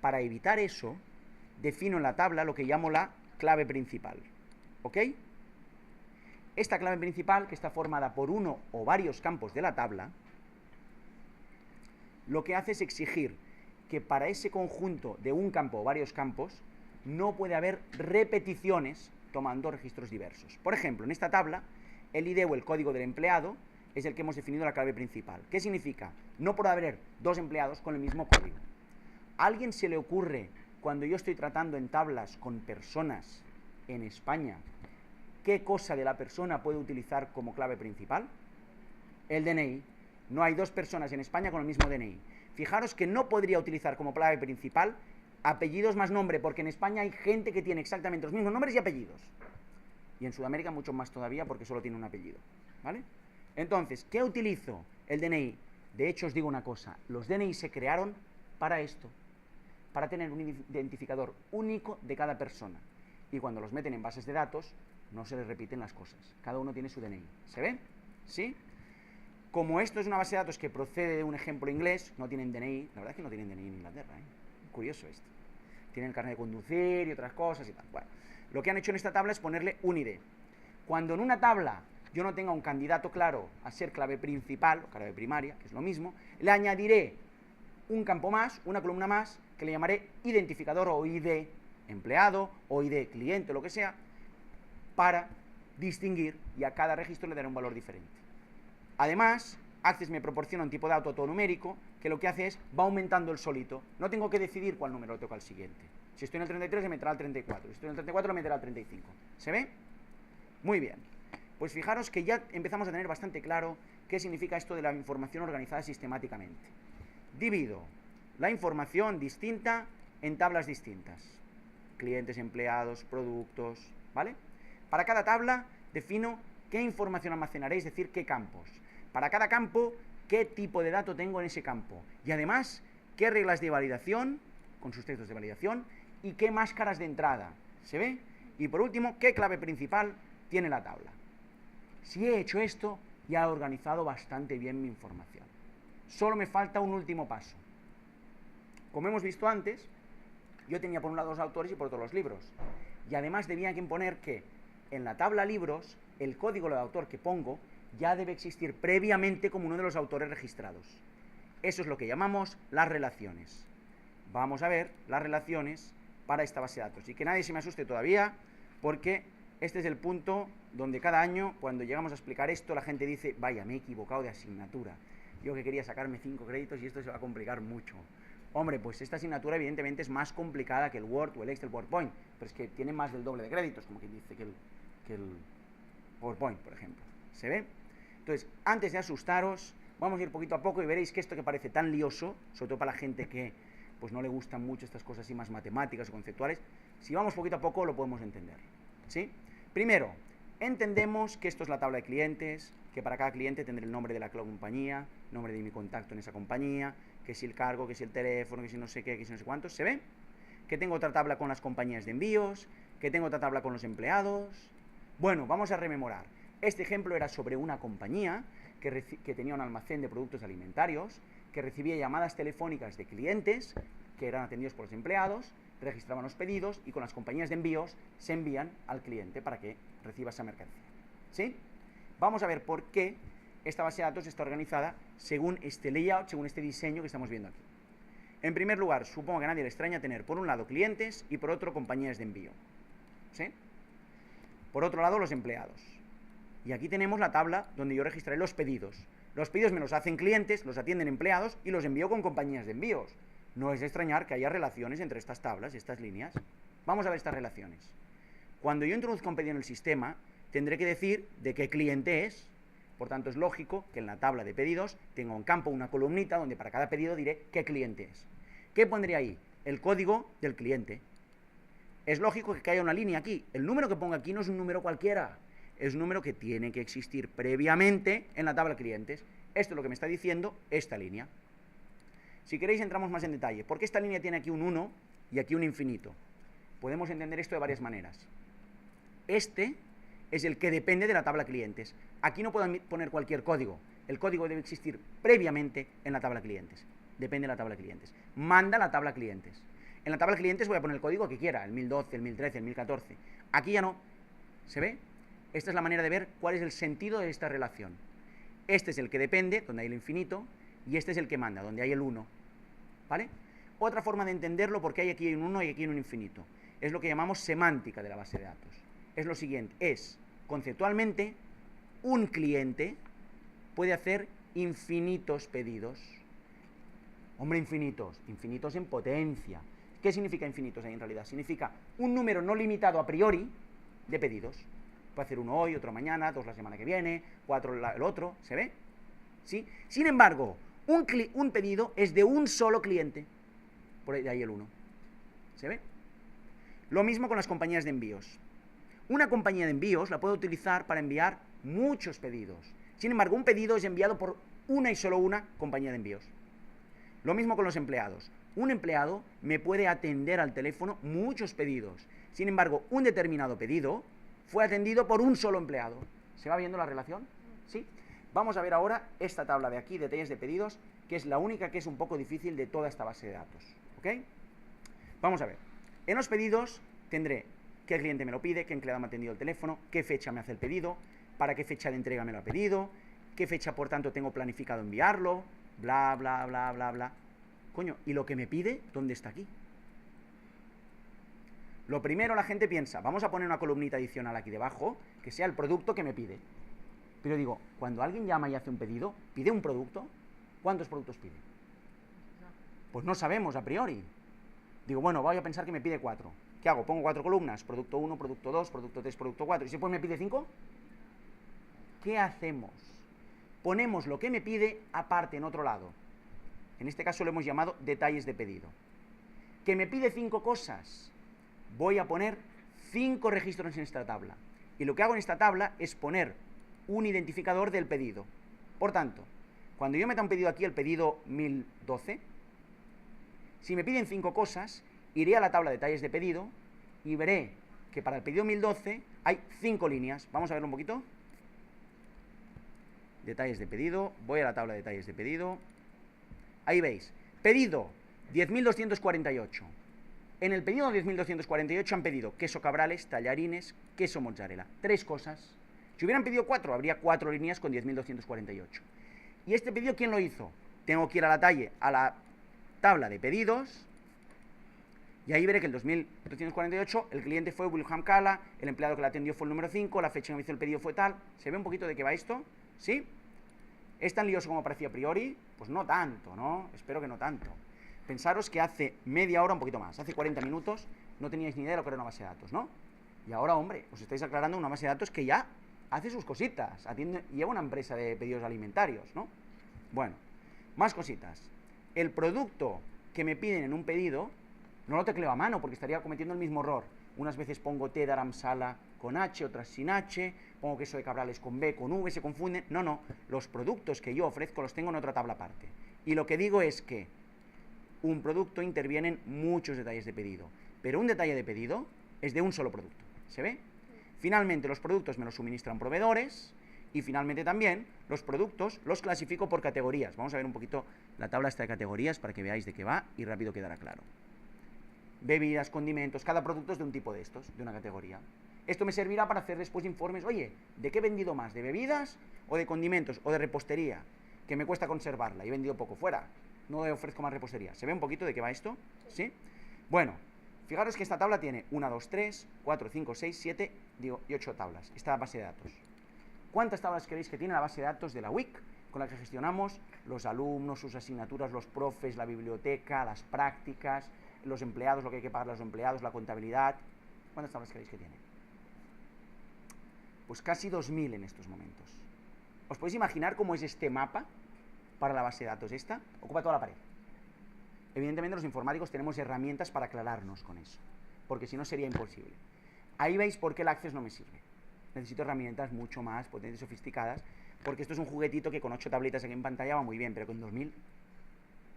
Para evitar eso, defino en la tabla lo que llamo la clave principal. ¿Ok? Esta clave principal, que está formada por uno o varios campos de la tabla, lo que hace es exigir que para ese conjunto de un campo o varios campos no puede haber repeticiones tomando registros diversos. Por ejemplo, en esta tabla, el ID o el código del empleado es el que hemos definido la clave principal. ¿Qué significa? No puede haber dos empleados con el mismo código. ¿A alguien se le ocurre, cuando yo estoy tratando en tablas con personas en España, qué cosa de la persona puede utilizar como clave principal? El DNI. No hay dos personas en España con el mismo DNI. Fijaros que no podría utilizar como clave principal apellidos más nombre, porque en España hay gente que tiene exactamente los mismos nombres y apellidos. Y en Sudamérica mucho más todavía, porque solo tiene un apellido. ¿Vale? Entonces, ¿qué utilizo? El DNI. De hecho, os digo una cosa, los DNI se crearon para esto, para tener un identificador único de cada persona. Y cuando los meten en bases de datos, no se les repiten las cosas. Cada uno tiene su DNI. ¿Se ve? ¿Sí? Como esto es una base de datos que procede de un ejemplo inglés, no tienen DNI. La verdad es que no tienen DNI en Inglaterra, ¿eh? Curioso esto. Tienen el carnet de conducir y otras cosas y tal. Bueno, lo que han hecho en esta tabla es ponerle un ID. Cuando en una tabla yo no tenga un candidato claro a ser clave principal, o clave primaria, que es lo mismo, le añadiré un campo más, una columna más, que le llamaré identificador o ID empleado, o ID cliente, lo que sea, para distinguir, y a cada registro le daré un valor diferente. Además, Access me proporciona un tipo de dato autonumérico que lo que hace es, va aumentando el solito. No tengo que decidir cuál número le toca al siguiente. Si estoy en el 33, le meterá al 34. Si estoy en el 34, le meterá al 35. ¿Se ve? Muy bien. Pues fijaros que ya empezamos a tener bastante claro qué significa esto de la información organizada sistemáticamente. Divido la información distinta en tablas distintas. Clientes, empleados, productos, ¿vale? Para cada tabla defino qué información almacenaré, es decir, qué campos. Para cada campo, qué tipo de dato tengo en ese campo. Y además, qué reglas de validación, con sus textos de validación, y qué máscaras de entrada. ¿Se ve? Y por último, qué clave principal tiene la tabla. Si he hecho esto, ya he organizado bastante bien mi información. Solo me falta un último paso. Como hemos visto antes, yo tenía por un lado los autores y por otro los libros. Y además debía que poner que en la tabla libros, el código del autor que pongo ya debe existir previamente como uno de los autores registrados. Eso es lo que llamamos las relaciones. Vamos a ver las relaciones para esta base de datos. Y que nadie se me asuste todavía, porque este es el punto donde cada año, cuando llegamos a explicar esto, la gente dice, vaya, me he equivocado de asignatura. Yo que quería sacarme 5 créditos y esto se va a complicar mucho. Hombre, pues esta asignatura evidentemente es más complicada que el Word o el Excel PowerPoint, pero es que tiene más del doble de créditos, como quien dice que el PowerPoint, por ejemplo. ¿Se ve? Entonces, antes de asustaros, vamos a ir poquito a poco y veréis que esto que parece tan lioso, sobre todo para la gente que pues no le gustan mucho estas cosas así más matemáticas o conceptuales, si vamos poquito a poco lo podemos entender. ¿Sí? Primero, entendemos que esto es la tabla de clientes, que para cada cliente tendré el nombre de la compañía, nombre de mi contacto en esa compañía, que si el cargo, que si el teléfono, que si no sé qué, que si no sé cuántos. ¿Se ve? Que tengo otra tabla con las compañías de envíos, que tengo otra tabla con los empleados. Bueno, vamos a rememorar. Este ejemplo era sobre una compañía que tenía un almacén de productos alimentarios, que recibía llamadas telefónicas de clientes que eran atendidos por los empleados, registraban los pedidos y con las compañías de envíos se envían al cliente para que reciba esa mercancía. ¿Sí? Vamos a ver por qué esta base de datos está organizada según este layout, según este diseño que estamos viendo aquí. En primer lugar, supongo que a nadie le extraña tener por un lado clientes y por otro compañías de envío. ¿Sí? Por otro lado, los empleados. Y aquí tenemos la tabla donde yo registraré los pedidos. Los pedidos me los hacen clientes, los atienden empleados y los envío con compañías de envíos. No es de extrañar que haya relaciones entre estas tablas, estas líneas. Vamos a ver estas relaciones. Cuando yo introduzca un pedido en el sistema, tendré que decir de qué cliente es. Por tanto, es lógico que en la tabla de pedidos tenga un campo, una columnita, donde para cada pedido diré qué cliente es. ¿Qué pondré ahí? El código del cliente. Es lógico que haya una línea aquí. El número que ponga aquí no es un número cualquiera. Es un número que tiene que existir previamente en la tabla clientes. Esto es lo que me está diciendo esta línea. Si queréis entramos más en detalle. ¿Por qué esta línea tiene aquí un 1 y aquí un infinito? Podemos entender esto de varias maneras. Este es el que depende de la tabla clientes. Aquí no puedo poner cualquier código. El código debe existir previamente en la tabla clientes. Depende de la tabla clientes. Manda la tabla clientes. En la tabla clientes voy a poner el código que quiera, el 1012, el 1013, el 1014. Aquí ya no. ¿Se ve? Esta es la manera de ver cuál es el sentido de esta relación. Este es el que depende, donde hay el infinito, y este es el que manda, donde hay el 1. ¿Vale? Otra forma de entenderlo, porque hay aquí un 1 y aquí un infinito, es lo que llamamos semántica de la base de datos. Es lo siguiente, es, conceptualmente, un cliente puede hacer infinitos pedidos. Hombre, infinitos en potencia. ¿Qué significa infinitos ahí en realidad? Significa un número no limitado a priori de pedidos. Puede hacer uno hoy, otro mañana, 2 la semana que viene, 4 el otro, ¿se ve? ¿Sí? Sin embargo, un pedido es de un solo cliente. Por ahí el 1. ¿Se ve? Lo mismo con las compañías de envíos. Una compañía de envíos la puedo utilizar para enviar muchos pedidos. Sin embargo, un pedido es enviado por una y solo una compañía de envíos. Lo mismo con los empleados. Un empleado me puede atender al teléfono muchos pedidos. Sin embargo, un determinado pedido fue atendido por un solo empleado. ¿Se va viendo la relación? ¿Sí? Vamos a ver ahora esta tabla de aquí, detalles de pedidos, que es la única que es un poco difícil de toda esta base de datos. ¿Ok? Vamos a ver. En los pedidos tendré qué cliente me lo pide, qué empleado me ha atendido el teléfono, qué fecha me hace el pedido, para qué fecha de entrega me lo ha pedido, qué fecha, por tanto, tengo planificado enviarlo, bla, bla, bla, bla, bla. Coño, ¿y lo que me pide, dónde está aquí? Lo primero, la gente piensa, vamos a poner una columnita adicional aquí debajo, que sea el producto que me pide. Pero digo, cuando alguien llama y hace un pedido, ¿pide un producto? ¿Cuántos productos pide? Pues no sabemos a priori. Digo, bueno, voy a pensar que me pide 4. ¿Qué hago? Pongo 4 columnas, producto 1, producto 2, producto 3, producto 4. ¿Y si después me pide 5? ¿Qué hacemos? Ponemos lo que me pide aparte, en otro lado. En este caso lo hemos llamado detalles de pedido. Que me pide 5 cosas. Voy a poner 5 registros en esta tabla. Y lo que hago en esta tabla es poner un identificador del pedido. Por tanto, cuando yo meta un pedido aquí, el pedido 1012, si me piden 5 cosas, iré a la tabla de detalles de pedido y veré que para el pedido 1012 hay 5 líneas. Vamos a verlo un poquito. Detalles de pedido. Voy a la tabla de detalles de pedido. Ahí veis. Pedido 10.248. En el pedido 10.248 han pedido queso cabrales, tallarines, queso mozzarella. 3 cosas. Si hubieran pedido 4, habría 4 líneas con 10.248. ¿Y este pedido quién lo hizo? Tengo que ir a la tabla de pedidos, y ahí veré que el 2.248, el cliente fue Wilhelm Kala, el empleado que la atendió fue el número 5, la fecha que me hizo el pedido fue tal. ¿Se ve un poquito de qué va esto? ¿Sí? ¿Es tan lioso como parecía a priori? Pues no tanto, ¿no? Espero que no tanto. Pensaros que hace media hora, un poquito más, hace 40 minutos, no teníais ni idea de lo que era una base de datos, ¿no? Y ahora, hombre, os estáis aclarando una base de datos que ya hace sus cositas, lleva una empresa de pedidos alimentarios, ¿no? Bueno, más cositas. El producto que me piden en un pedido no lo tecleo a mano porque estaría cometiendo el mismo error. Unas veces pongo té d'aram sala con H, otras sin H, pongo queso de cabrales con B, con V, se confunden. No, los productos que yo ofrezco los tengo en otra tabla aparte. Y lo que digo es que un producto intervienen muchos detalles de pedido, pero un detalle de pedido es de un solo producto. ¿Se ve? Finalmente, los productos me los suministran proveedores. Y finalmente también, los productos los clasifico por categorías. Vamos a ver un poquito la tabla esta de categorías para que veáis de qué va y rápido quedará claro. Bebidas, condimentos, cada producto es de un tipo de estos, de una categoría. Esto me servirá para hacer después informes, oye, ¿de qué he vendido más? ¿De bebidas o de condimentos o de repostería? Que me cuesta conservarla y he vendido poco fuera. No ofrezco más repostería. ¿Se ve un poquito de qué va esto? ¿Sí? Bueno, fijaros que esta tabla tiene 1, 2, 3, 4, 5, 6, 7 y 8 tablas. Esta base de datos. ¿Cuántas tablas creéis que tiene la base de datos de la WIC con la que gestionamos los alumnos, sus asignaturas, los profes, la biblioteca, las prácticas, los empleados, lo que hay que pagar a los empleados, la contabilidad? ¿Cuántas tablas creéis que tiene? Pues casi 2000 en estos momentos. ¿Os podéis imaginar cómo es este mapa para la base de datos esta? Ocupa toda la pared. Evidentemente los informáticos tenemos herramientas para aclararnos con eso, porque si no sería imposible. Ahí veis por qué el Access no me sirve. Necesito herramientas mucho más potentes y sofisticadas, porque esto es un juguetito que con 8 tabletas aquí en pantalla va muy bien, pero con 2000,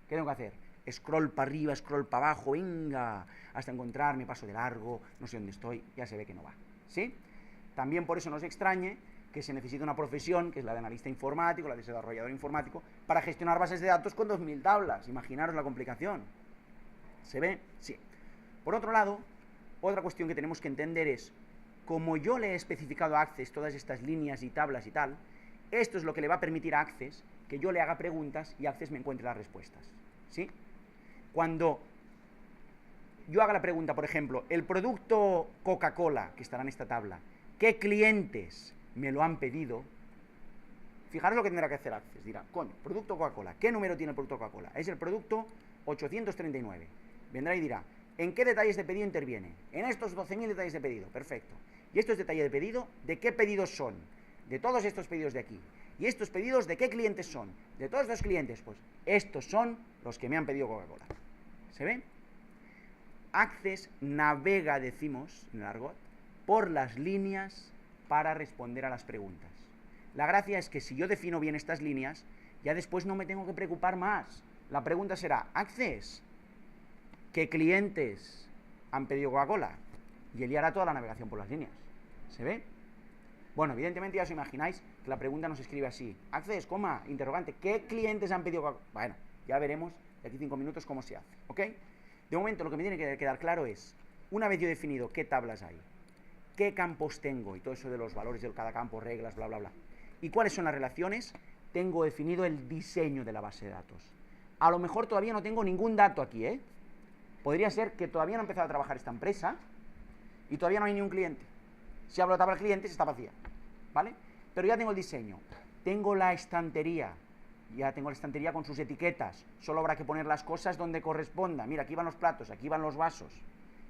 ¿qué tengo que hacer? Scroll para arriba, scroll para abajo, venga, hasta encontrarme, paso de largo, no sé dónde estoy, ya se ve que no va, ¿sí? También por eso no os extrañe que se necesita una profesión, que es la de analista informático, la de desarrollador informático, para gestionar bases de datos con 2000 tablas. Imaginaros la complicación. ¿Se ve? Sí. Por otro lado, otra cuestión que tenemos que entender es, como yo le he especificado a Access todas estas líneas y tablas y tal, esto es lo que le va a permitir a Access que yo le haga preguntas y Access me encuentre las respuestas. ¿Sí? Cuando yo haga la pregunta, por ejemplo, el producto Coca-Cola, que estará en esta tabla, ¿qué clientes me lo han pedido? Fijaros lo que tendrá que hacer Access. Dirá, coño, producto Coca-Cola. ¿Qué número tiene el producto Coca-Cola? Es el producto 839. Vendrá y dirá, ¿en qué detalles de pedido interviene? En estos 12.000 detalles de pedido. Perfecto. ¿Y estos detalles de pedido? ¿De qué pedidos son? De todos estos pedidos de aquí. ¿Y estos pedidos de qué clientes son? De todos estos clientes. Pues estos son los que me han pedido Coca-Cola. ¿Se ve? Access navega, decimos en el argot, por las líneas para responder a las preguntas. La gracia es que si yo defino bien estas líneas, ya después no me tengo que preocupar más. La pregunta será, Access, ¿qué clientes han pedido Coca-Cola? Y él ya hará toda la navegación por las líneas. ¿Se ve? Bueno, evidentemente ya os imagináis que la pregunta no se escribe así. Access, coma, interrogante, ¿qué clientes han pedido Coca-Cola? Bueno, ya veremos de aquí 5 minutos cómo se hace, ¿ok? De momento lo que me tiene que quedar claro es, una vez yo he definido qué tablas hay, qué campos tengo y todo eso de los valores de cada campo, reglas, bla, bla, bla, y cuáles son las relaciones, tengo definido el diseño de la base de datos. A lo mejor todavía no tengo ningún dato aquí, ¿eh? Podría ser que todavía no ha empezado a trabajar esta empresa y todavía no hay ni un cliente. Si abro la tabla de clientes está vacía, ¿vale? Pero ya tengo el diseño, tengo la estantería, ya tengo la estantería con sus etiquetas, solo habrá que poner las cosas donde corresponda. Mira, aquí van los platos, aquí van los vasos,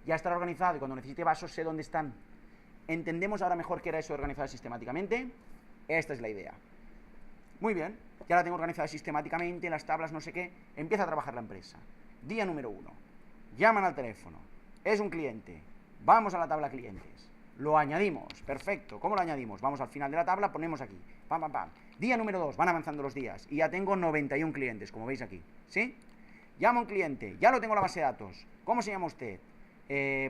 ya estará organizado y cuando necesite vasos sé dónde están. ¿Entendemos ahora mejor qué era eso de organizado sistemáticamente? Esta es la idea. Muy bien, ya la tengo organizada sistemáticamente, las tablas, no sé qué, empieza a trabajar la empresa. Día número 1, llaman al teléfono, es un cliente, vamos a la tabla clientes. Lo añadimos, perfecto. ¿Cómo lo añadimos? Vamos al final de la tabla, ponemos aquí, pam, pam, pam. Día número 2, van avanzando los días y ya tengo 91 clientes, como veis aquí, ¿sí? Llamo a un cliente, ya lo tengo en la base de datos. ¿Cómo se llama usted?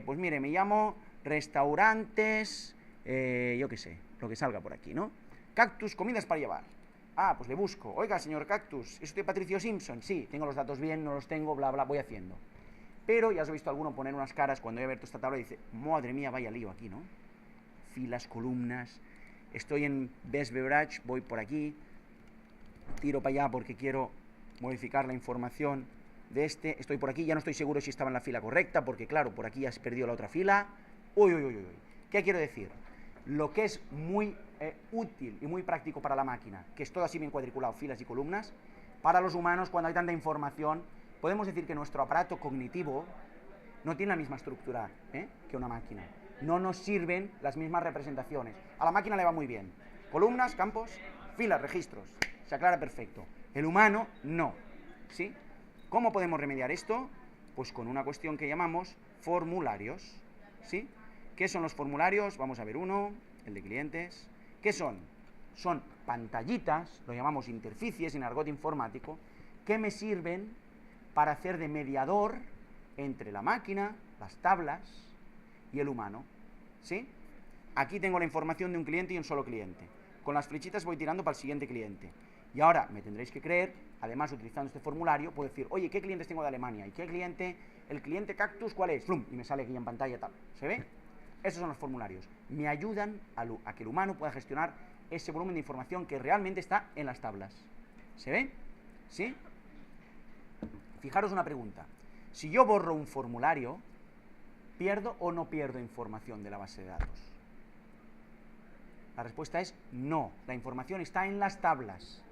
Pues mire, me llamo Restaurantes, yo qué sé, lo que salga por aquí, ¿no? Cactus, comidas para llevar. Ah, pues le busco. Oiga, señor Cactus, ¿es usted Patricio Simpson? Sí, tengo los datos bien, no los tengo, bla, bla, voy haciendo. Pero ya os he visto a alguno poner unas caras cuando he abierto esta tabla y dice, madre mía, vaya lío aquí, ¿no? Filas, columnas, estoy en Best Beverage, voy por aquí, tiro para allá porque quiero modificar la información de este, estoy por aquí, ya no estoy seguro si estaba en la fila correcta, porque claro, por aquí ya has perdido la otra fila. Uy, uy, uy, uy. ¿Qué quiero decir? Lo que es muy útil y muy práctico para la máquina, que es todo así bien cuadriculado, filas y columnas, para los humanos cuando hay tanta información, podemos decir que nuestro aparato cognitivo no tiene la misma estructura que una máquina. No nos sirven las mismas representaciones. A la máquina le va muy bien. Columnas, campos, filas, registros. Se aclara perfecto. El humano no. ¿Sí? ¿Cómo podemos remediar esto? Pues con una cuestión que llamamos formularios. ¿Sí? ¿Qué son los formularios? Vamos a ver uno, el de clientes. ¿Qué son? Son pantallitas, lo llamamos interficies en argot informático, que me sirven para hacer de mediador entre la máquina, las tablas y el humano. ¿Sí? Aquí tengo la información de un cliente y un solo cliente. Con las flechitas voy tirando para el siguiente cliente. Y ahora me tendréis que creer, además utilizando este formulario, puedo decir, oye, ¿qué clientes tengo de Alemania? ¿Y qué cliente? El cliente Cactus, ¿cuál es? ¡Flum! Y me sale aquí en pantalla tal. ¿Se ve? Estos son los formularios. Me ayudan a que el humano pueda gestionar ese volumen de información que realmente está en las tablas. ¿Se ve? ¿Sí? Fijaros una pregunta. Si yo borro un formulario, ¿pierdo o no pierdo información de la base de datos? La respuesta es no. La información está en las tablas.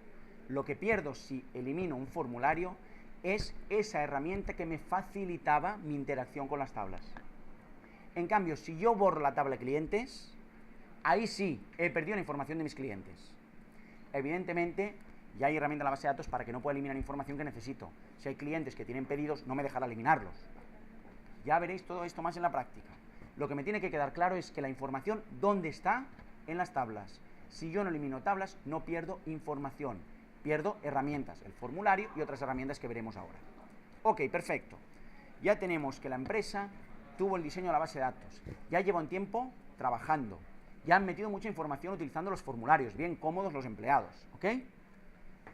Lo que pierdo si elimino un formulario es esa herramienta que me facilitaba mi interacción con las tablas. En cambio, si yo borro la tabla de clientes, ahí sí he perdido la información de mis clientes. Evidentemente, ya hay herramienta en la base de datos para que no pueda eliminar información que necesito. Si hay clientes que tienen pedidos, no me dejará eliminarlos. Ya veréis todo esto más en la práctica. Lo que me tiene que quedar claro es que la información, ¿dónde está? En las tablas. Si yo no elimino tablas, no pierdo información. Pierdo herramientas, el formulario y otras herramientas que veremos ahora. Ok, perfecto. Ya tenemos que la empresa tuvo el diseño de la base de datos. Ya lleva un tiempo trabajando. Ya han metido mucha información utilizando los formularios. Bien cómodos los empleados. ¿Ok?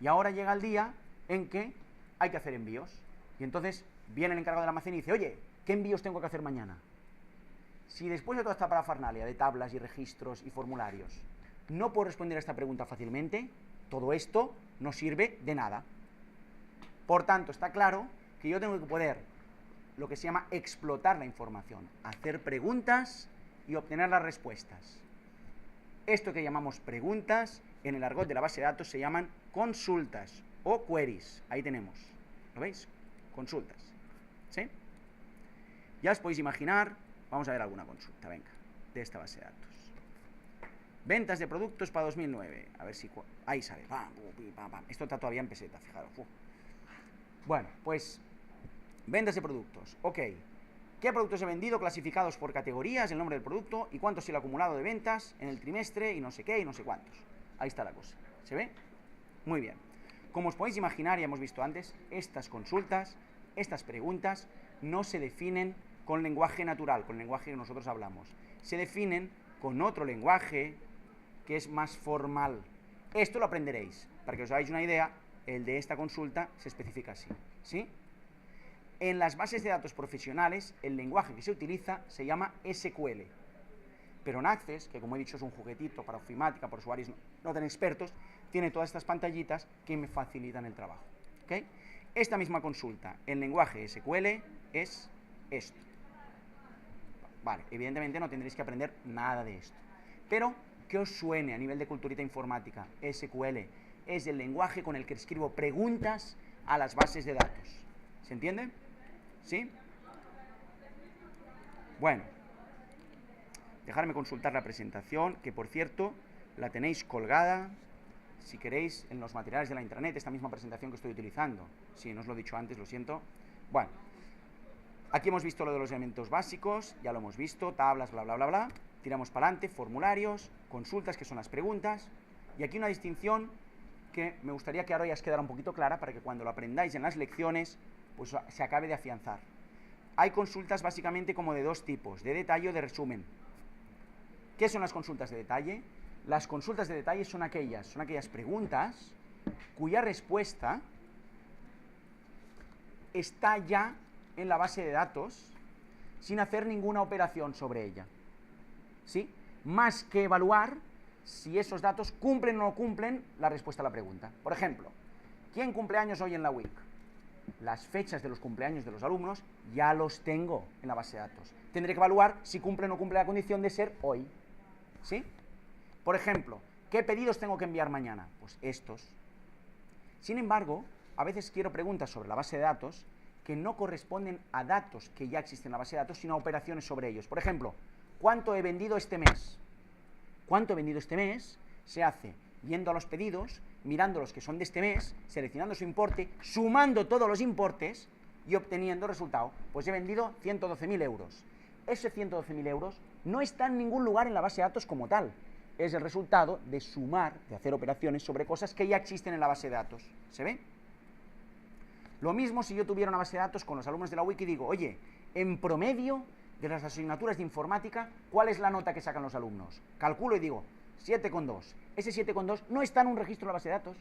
Y ahora llega el día en que hay que hacer envíos. Y entonces viene el encargado del almacén y dice, oye, ¿qué envíos tengo que hacer mañana? Si después de toda esta parafernalia de tablas y registros y formularios no puedo responder a esta pregunta fácilmente, todo esto no sirve de nada. Por tanto, está claro que yo tengo que poder lo que se llama explotar la información, hacer preguntas y obtener las respuestas. Esto que llamamos preguntas, en el argot de la base de datos se llaman consultas o queries. Ahí tenemos, ¿lo veis? Consultas, ¿sí? Ya os podéis imaginar, vamos a ver alguna consulta, venga, de esta base de datos. Ventas de productos para 2009, a ver si... Ahí sale, pam, pam, pam. Esto está todavía en peseta, fijaros. Bueno, pues... Ventas de productos, ok. ¿Qué productos he vendido clasificados por categorías, el nombre del producto y cuánto es el acumulado de ventas en el trimestre y no sé qué y no sé cuántos? Ahí está la cosa, ¿se ve? Muy bien. Como os podéis imaginar, ya hemos visto antes, estas consultas, estas preguntas, no se definen con lenguaje natural, con el lenguaje que nosotros hablamos. Se definen con otro lenguaje que es más formal. Esto lo aprenderéis. Para que os hagáis una idea, el de esta consulta se especifica así, ¿sí? En las bases de datos profesionales, el lenguaje que se utiliza se llama SQL. Pero en Access, que como he dicho es un juguetito para ofimática, para usuarios no tan expertos, tiene todas estas pantallitas que me facilitan el trabajo. ¿Okay? Esta misma consulta en lenguaje SQL es esto. Vale, evidentemente no tendréis que aprender nada de esto. Pero que os suene a nivel de culturita informática, SQL es el lenguaje con el que escribo preguntas a las bases de datos. ¿Se entiende? ¿Sí? Bueno, dejadme consultar la presentación, que por cierto, la tenéis colgada, si queréis, en los materiales de la intranet, esta misma presentación que estoy utilizando. Sí, no os lo he dicho antes, lo siento. Bueno, aquí hemos visto lo de los elementos básicos, ya lo hemos visto, tablas, bla, bla, bla, bla. Tiramos para adelante, formularios, consultas, que son las preguntas, y aquí una distinción que me gustaría que ahora ya os quedara un poquito clara para que cuando lo aprendáis en las lecciones, pues se acabe de afianzar. Hay consultas básicamente como de dos tipos, de detalle o de resumen. ¿Qué son las consultas de detalle? Las consultas de detalle son aquellas preguntas cuya respuesta está ya en la base de datos sin hacer ninguna operación sobre ella. ¿Sí? Más que evaluar si esos datos cumplen o no cumplen la respuesta a la pregunta. Por ejemplo, ¿quién cumple años hoy en la WIC? Las fechas de los cumpleaños de los alumnos ya los tengo en la base de datos. Tendré que evaluar si cumple o no cumple la condición de ser hoy. ¿Sí? Por ejemplo, ¿qué pedidos tengo que enviar mañana? Pues estos. Sin embargo, a veces quiero preguntas sobre la base de datos que no corresponden a datos que ya existen en la base de datos, sino a operaciones sobre ellos. Por ejemplo, ¿cuánto he vendido este mes? ¿Cuánto he vendido este mes? Se hace viendo a los pedidos, mirando los que son de este mes, seleccionando su importe, sumando todos los importes y obteniendo resultado. Pues he vendido 112.000 euros. Ese 112.000 euros no está en ningún lugar en la base de datos como tal. Es el resultado de sumar, de hacer operaciones sobre cosas que ya existen en la base de datos. ¿Se ve? Lo mismo si yo tuviera una base de datos con los alumnos de la WIC y digo, oye, en promedio de las asignaturas de informática, ¿cuál es la nota que sacan los alumnos? Calculo y digo, 7,2. Ese 7,2 no está en un registro de la base de datos.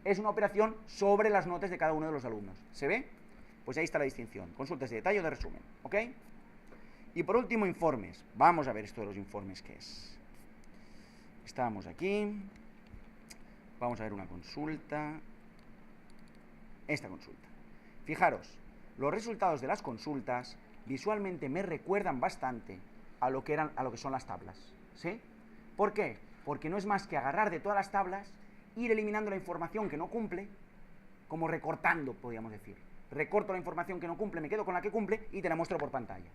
Es una operación sobre las notas de cada uno de los alumnos. ¿Se ve? Pues ahí está la distinción. Consultas de detalle o de resumen. ¿Ok? Y por último, informes. Vamos a ver esto de los informes qué es. Estamos aquí. Vamos a ver una consulta. Esta consulta. Fijaros, los resultados de las consultas visualmente me recuerdan bastante a lo que son las tablas. ¿Sí? ¿Por qué? Porque no es más que agarrar de todas las tablas, ir eliminando la información que no cumple, como recortando, podríamos decir. Recorto la información que no cumple, me quedo con la que cumple y te la muestro por pantalla.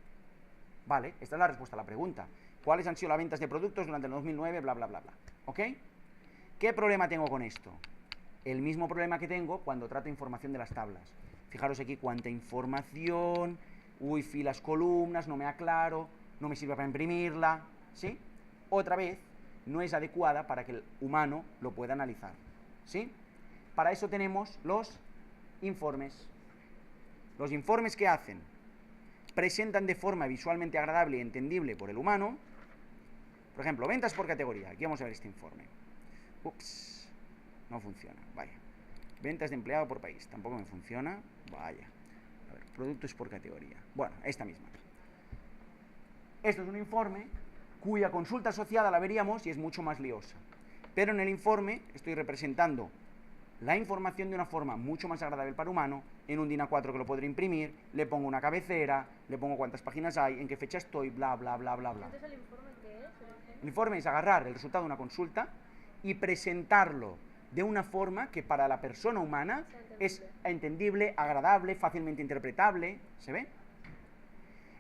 Vale, esta es la respuesta a la pregunta. ¿Cuáles han sido las ventas de productos durante el 2009? Bla, bla, bla, bla. ¿Ok? ¿Qué problema tengo con esto? El mismo problema que tengo cuando trato información de las tablas. Fijaros aquí cuánta información, uy, filas, columnas, no me aclaro, no me sirve para imprimirla, ¿sí? Otra vez, no es adecuada para que el humano lo pueda analizar, ¿sí? Para eso tenemos los informes. Los informes que hacen, presentan de forma visualmente agradable y entendible por el humano. Por ejemplo, ventas por categoría. Aquí vamos a ver este informe. Ups, no funciona, vaya. Ventas de empleado por país, tampoco me funciona, vaya. A ver, productos por categoría. Bueno, esta misma. Esto es un informe cuya consulta asociada la veríamos y es mucho más liosa. Pero en el informe estoy representando la información de una forma mucho más agradable para el humano, en un DIN A4 que lo podré imprimir, le pongo una cabecera, le pongo cuántas páginas hay, en qué fecha estoy, bla, bla, bla, bla, bla. Entonces, ¿el informe qué es? El informe es agarrar el resultado de una consulta y presentarlo de una forma que para la persona humana es entendible, agradable, fácilmente interpretable, ¿se ve?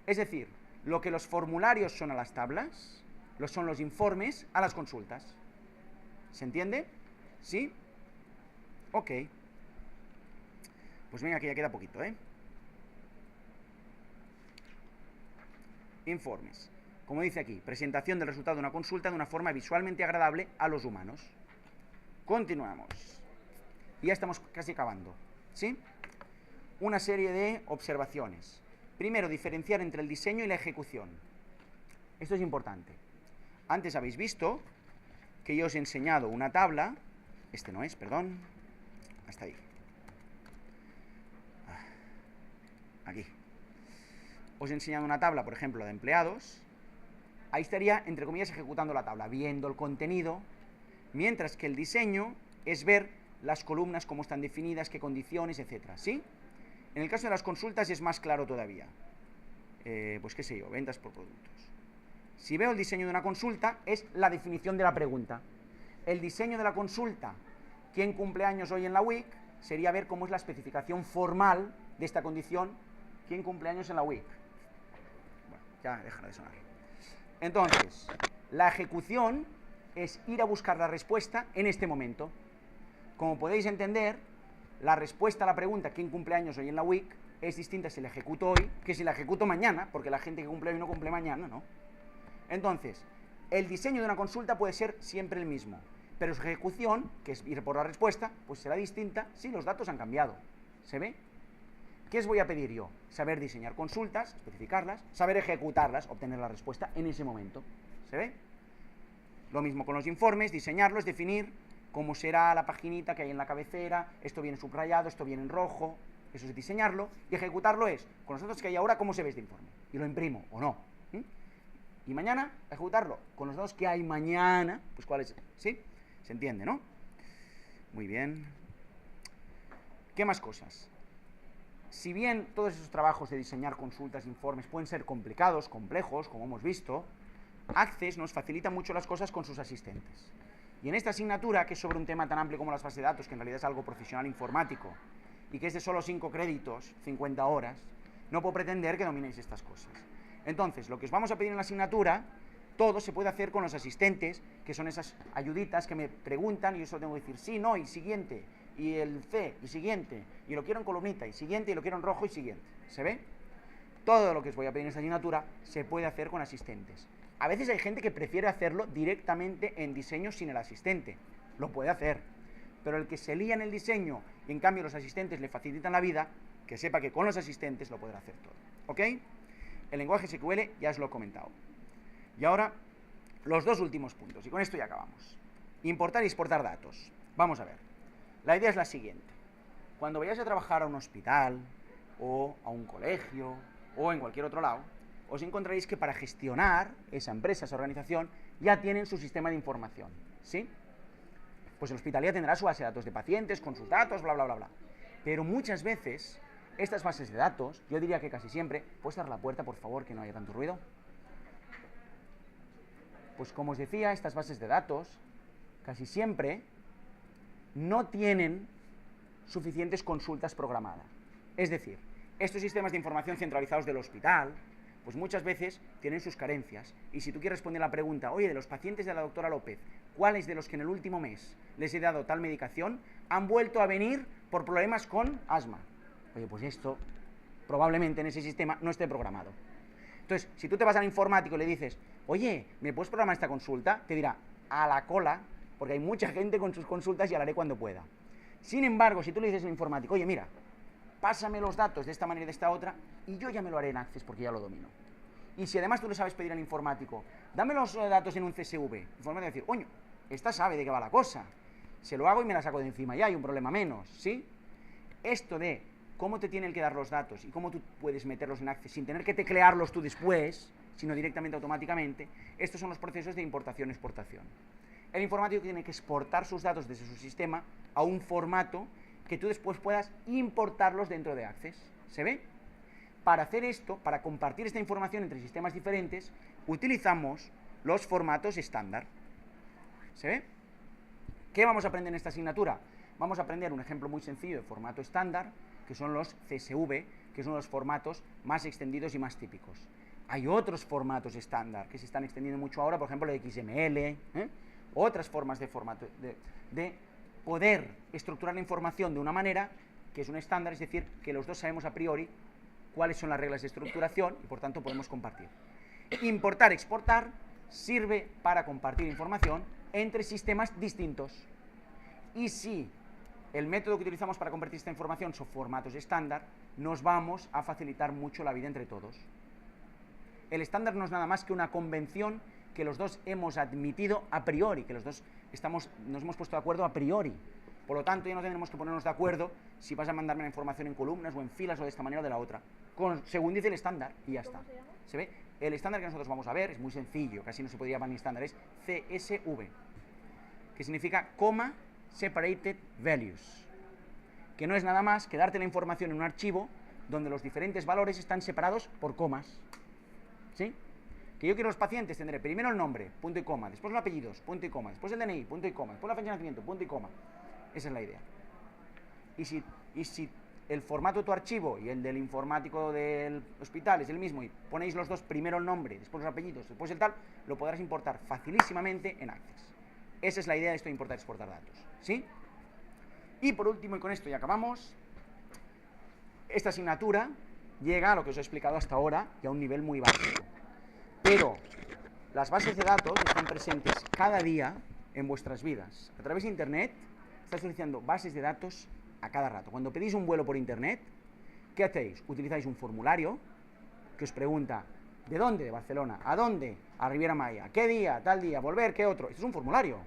Es decir, lo que los formularios son a las tablas, lo son los informes a las consultas. ¿Se entiende? ¿Sí? Ok. Pues venga, que ya queda poquito, ¿eh? Informes. Como dice aquí, presentación del resultado de una consulta de una forma visualmente agradable a los humanos. Continuamos. Y ya estamos casi acabando, ¿sí? Una serie de observaciones. Primero, diferenciar entre el diseño y la ejecución. Esto es importante. Antes habéis visto que yo os he enseñado una tabla. Este no es, perdón. Hasta ahí. Aquí. Os he enseñado una tabla, por ejemplo, de empleados. Ahí estaría, entre comillas, ejecutando la tabla, viendo el contenido, mientras que el diseño es ver las columnas, cómo están definidas, qué condiciones, etcétera, ¿sí? En el caso de las consultas es más claro todavía. Pues qué sé yo, ventas por productos. Si veo el diseño de una consulta, es la definición de la pregunta. El diseño de la consulta, ¿quién cumple años hoy en la WIC? Sería ver cómo es la especificación formal de esta condición, ¿quién cumple años en la WIC? Bueno, ya dejará de sonar. Entonces, la ejecución es ir a buscar la respuesta en este momento. Como podéis entender, la respuesta a la pregunta ¿quién cumple años hoy en la WIC? Es distinta si la ejecuto hoy que si la ejecuto mañana, porque la gente que cumple hoy no cumple mañana, ¿no? Entonces, el diseño de una consulta puede ser siempre el mismo, pero su ejecución, que es ir por la respuesta, pues será distinta si los datos han cambiado. ¿Se ve? ¿Qué os voy a pedir yo? Saber diseñar consultas, especificarlas, saber ejecutarlas, obtener la respuesta en ese momento. ¿Se ve? Lo mismo con los informes, diseñarlos, definir cómo será la paginita que hay en la cabecera, esto viene subrayado, esto viene en rojo, eso es diseñarlo, y ejecutarlo es, con los datos que hay ahora, cómo se ve este informe, y lo imprimo o no. Y mañana, ejecutarlo, con los datos que hay mañana, pues cuáles, ¿sí? ¿Se entiende, no? Muy bien. ¿Qué más cosas? Si bien todos esos trabajos de diseñar consultas, informes, pueden ser complicados, complejos, como hemos visto, Access nos facilita mucho las cosas con sus asistentes. Y en esta asignatura, que es sobre un tema tan amplio como las bases de datos, que en realidad es algo profesional informático, y que es de solo 5 créditos, 50 horas, no puedo pretender que dominéis estas cosas. Entonces, lo que os vamos a pedir en la asignatura, todo se puede hacer con los asistentes, que son esas ayuditas que me preguntan y yo solo tengo que decir sí, no, y siguiente, y el C, y siguiente, y lo quiero en columnita, y siguiente, y lo quiero en rojo, y siguiente. ¿Se ve? Todo lo que os voy a pedir en esta asignatura se puede hacer con asistentes. A veces hay gente que prefiere hacerlo directamente en diseño sin el asistente. Lo puede hacer. Pero el que se lía en el diseño y en cambio los asistentes le facilitan la vida, que sepa que con los asistentes lo podrá hacer todo. ¿Ok? El lenguaje SQL ya os lo he comentado. Y ahora, los dos últimos puntos. Y con esto ya acabamos. Importar y exportar datos. Vamos a ver. La idea es la siguiente. Cuando vayáis a trabajar a un hospital, o a un colegio, o en cualquier otro lado, os encontraréis que para gestionar esa empresa, esa organización, ya tienen su sistema de información, ¿sí? Pues el hospital ya tendrá su base de datos de pacientes, con sus datos, bla, bla, bla, bla. Pero muchas veces, estas bases de datos, yo diría que casi siempre, ¿puedes cerrar la puerta, por favor, que no haya tanto ruido? Pues como os decía, estas bases de datos, casi siempre, no tienen suficientes consultas programadas. Es decir, estos sistemas de información centralizados del hospital, pues muchas veces tienen sus carencias. Y si tú quieres responder la pregunta, oye, de los pacientes de la doctora López, ¿cuáles de los que en el último mes les he dado tal medicación han vuelto a venir por problemas con asma? Oye, pues esto probablemente en ese sistema no esté programado. Entonces, si tú te vas al informático y le dices, oye, ¿me puedes programar esta consulta? Te dirá, a la cola, porque hay mucha gente con sus consultas y la haré cuando pueda. Sin embargo, si tú le dices al informático, oye, mira, pásame los datos de esta manera y de esta otra, y yo ya me lo haré en Access porque ya lo domino. Y si además tú le sabes pedir al informático, dame los datos en un CSV, el informático va a decir, oye, esta sabe de qué va la cosa, se lo hago y me la saco de encima, ya hay un problema menos, ¿sí? Esto de cómo te tienen que dar los datos y cómo tú puedes meterlos en Access sin tener que teclearlos tú después, sino directamente automáticamente, estos son los procesos de importación-exportación. El informático tiene que exportar sus datos desde su sistema a un formato que tú después puedas importarlos dentro de Access. ¿Se ve? Para hacer esto, para compartir esta información entre sistemas diferentes, utilizamos los formatos estándar. ¿Se ve? ¿Qué vamos a aprender en esta asignatura? Vamos a aprender un ejemplo muy sencillo de formato estándar, que son los CSV, que es uno de los formatos más extendidos y más típicos. Hay otros formatos estándar que se están extendiendo mucho ahora, por ejemplo, el XML, otras formas de formato, de poder estructurar la información de una manera que es un estándar, es decir, que los dos sabemos a priori cuáles son las reglas de estructuración y por tanto podemos compartir. Importar, exportar sirve para compartir información entre sistemas distintos. Y si el método que utilizamos para compartir esta información son formatos estándar, nos vamos a facilitar mucho la vida entre todos. El estándar no es nada más que una convención que los dos hemos admitido a priori, que los dos nos hemos puesto de acuerdo a priori. Por lo tanto, ya no tendremos que ponernos de acuerdo si vas a mandarme la información en columnas o en filas o de esta manera o de la otra, según dice el estándar, y ya está. ¿Se ve? El estándar que nosotros vamos a ver es muy sencillo, casi no se podría llamar ni estándar, es CSV, que significa Comma Separated Values, que no es nada más que darte la información en un archivo donde los diferentes valores están separados por comas. ¿Sí? Que yo quiero los pacientes, tendré primero el nombre, punto y coma, después los apellidos, punto y coma, después el DNI, punto y coma, después la fecha de nacimiento, punto y coma. Esa es la idea. Y si el formato de tu archivo y el del informático del hospital es el mismo y ponéis los dos, primero el nombre, después los apellidos, después el tal, lo podrás importar facilísimamente en Access. Esa es la idea de esto de importar y exportar datos. ¿Sí? Y por último, y con esto ya acabamos, esta asignatura llega a lo que os he explicado hasta ahora y a un nivel muy básico. Pero las bases de datos están presentes cada día en vuestras vidas. A través de Internet estáis utilizando bases de datos a cada rato. Cuando pedís un vuelo por Internet, ¿qué hacéis? Utilizáis un formulario que os pregunta ¿de dónde? De Barcelona. ¿A dónde? A Riviera Maya. ¿Qué día? Tal día. ¿Volver? ¿Qué otro? Esto es un formulario.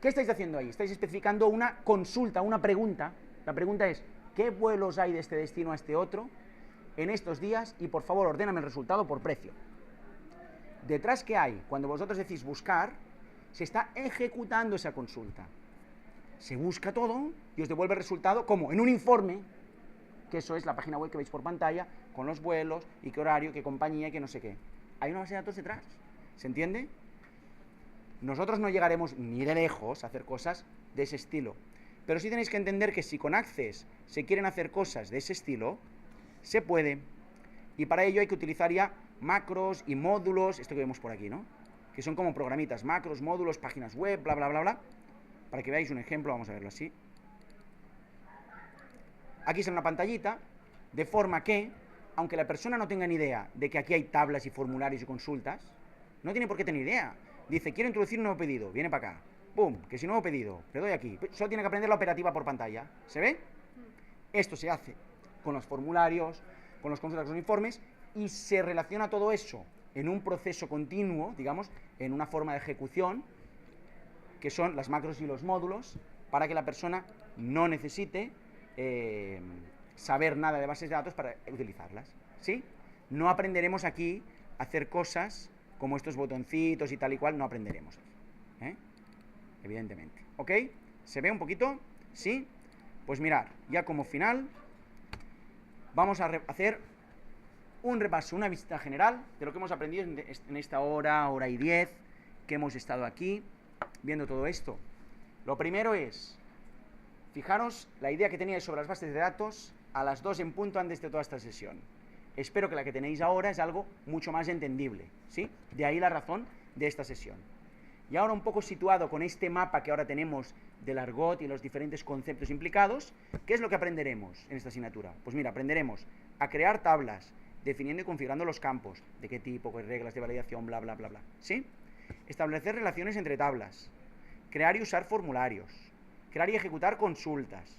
¿Qué estáis haciendo ahí? Estáis especificando una consulta, una pregunta. La pregunta es ¿qué vuelos hay de este destino a este otro en estos días? Y por favor, ordéname el resultado por precio. Detrás, ¿qué hay? Cuando vosotros decís buscar, se está ejecutando esa consulta. Se busca todo y os devuelve el resultado, ¿cómo? En un informe, que eso es la página web que veis por pantalla, con los vuelos, y qué horario, qué compañía, y qué no sé qué. Hay una base de datos detrás, ¿se entiende? Nosotros no llegaremos ni de lejos a hacer cosas de ese estilo, pero sí tenéis que entender que si con Access se quieren hacer cosas de ese estilo, se puede, y para ello hay que utilizar ya macros y módulos, esto que vemos por aquí, ¿no? Que son como programitas, macros, módulos, páginas web, bla, bla, bla, bla. Para que veáis un ejemplo, vamos a verlo así. Aquí sale una pantallita, de forma que, aunque la persona no tenga ni idea de que aquí hay tablas y formularios y consultas, no tiene por qué tener idea. Dice, quiero introducir un nuevo pedido, viene para acá. ¡Pum! Que si nuevo pedido, le doy aquí. Solo tiene que aprender la operativa por pantalla. ¿Se ve? Esto se hace con los formularios, con los consultas, con los informes, y se relaciona todo eso en un proceso continuo, digamos, en una forma de ejecución, que son las macros y los módulos, para que la persona no necesite saber nada de bases de datos para utilizarlas. ¿Sí? No aprenderemos aquí hacer cosas como estos botoncitos y tal y cual, no aprenderemos. Evidentemente. ¿Ok? ¿Se ve un poquito? ¿Sí? Pues mirad, ya como final, vamos a hacer un repaso, una vista general de lo que hemos aprendido en esta hora y 10 que hemos estado aquí viendo todo esto. Lo primero es, fijaros la idea que teníais sobre las bases de datos a las 2 en punto antes de toda esta sesión. Espero que la que tenéis ahora es algo mucho más entendible, ¿sí? De ahí la razón de esta sesión. Y ahora un poco situado con este mapa que ahora tenemos del argot y los diferentes conceptos implicados, ¿qué es lo que aprenderemos en esta asignatura? Pues mira, aprenderemos a crear tablas, definiendo y configurando los campos, de qué tipo, qué reglas de validación, bla, bla, bla, bla, ¿sí? Establecer relaciones entre tablas, crear y usar formularios, crear y ejecutar consultas,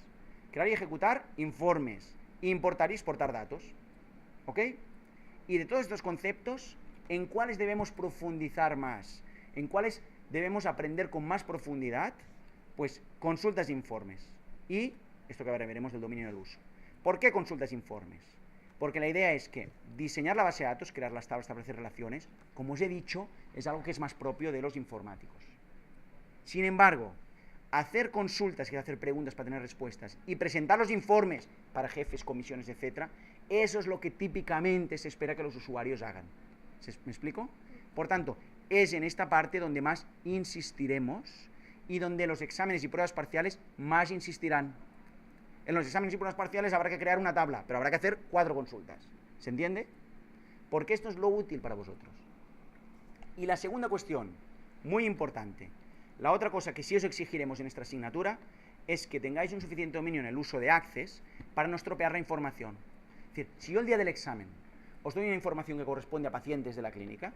crear y ejecutar informes, importar y exportar datos, ¿ok? Y de todos estos conceptos, ¿en cuáles debemos profundizar más? ¿En cuáles debemos aprender con más profundidad? Pues consultas e informes. Y esto que ahora veremos del dominio del uso. ¿Por qué consultas e informes? Porque la idea es que diseñar la base de datos, crear las tablas, establecer relaciones, como os he dicho, es algo que es más propio de los informáticos. Sin embargo, hacer consultas y hacer preguntas para tener respuestas y presentar los informes para jefes, comisiones, etcétera, eso es lo que típicamente se espera que los usuarios hagan. ¿Me explico? Por tanto, es en esta parte donde más insistiremos y donde los exámenes y pruebas parciales más insistirán. En los exámenes y pruebas parciales habrá que crear una tabla, pero habrá que hacer 4 consultas. ¿Se entiende? Porque esto es lo útil para vosotros. Y la segunda cuestión, muy importante, la otra cosa que sí os exigiremos en esta asignatura es que tengáis un suficiente dominio en el uso de Access para no estropear la información. Es decir, si yo el día del examen os doy una información que corresponde a pacientes de la clínica,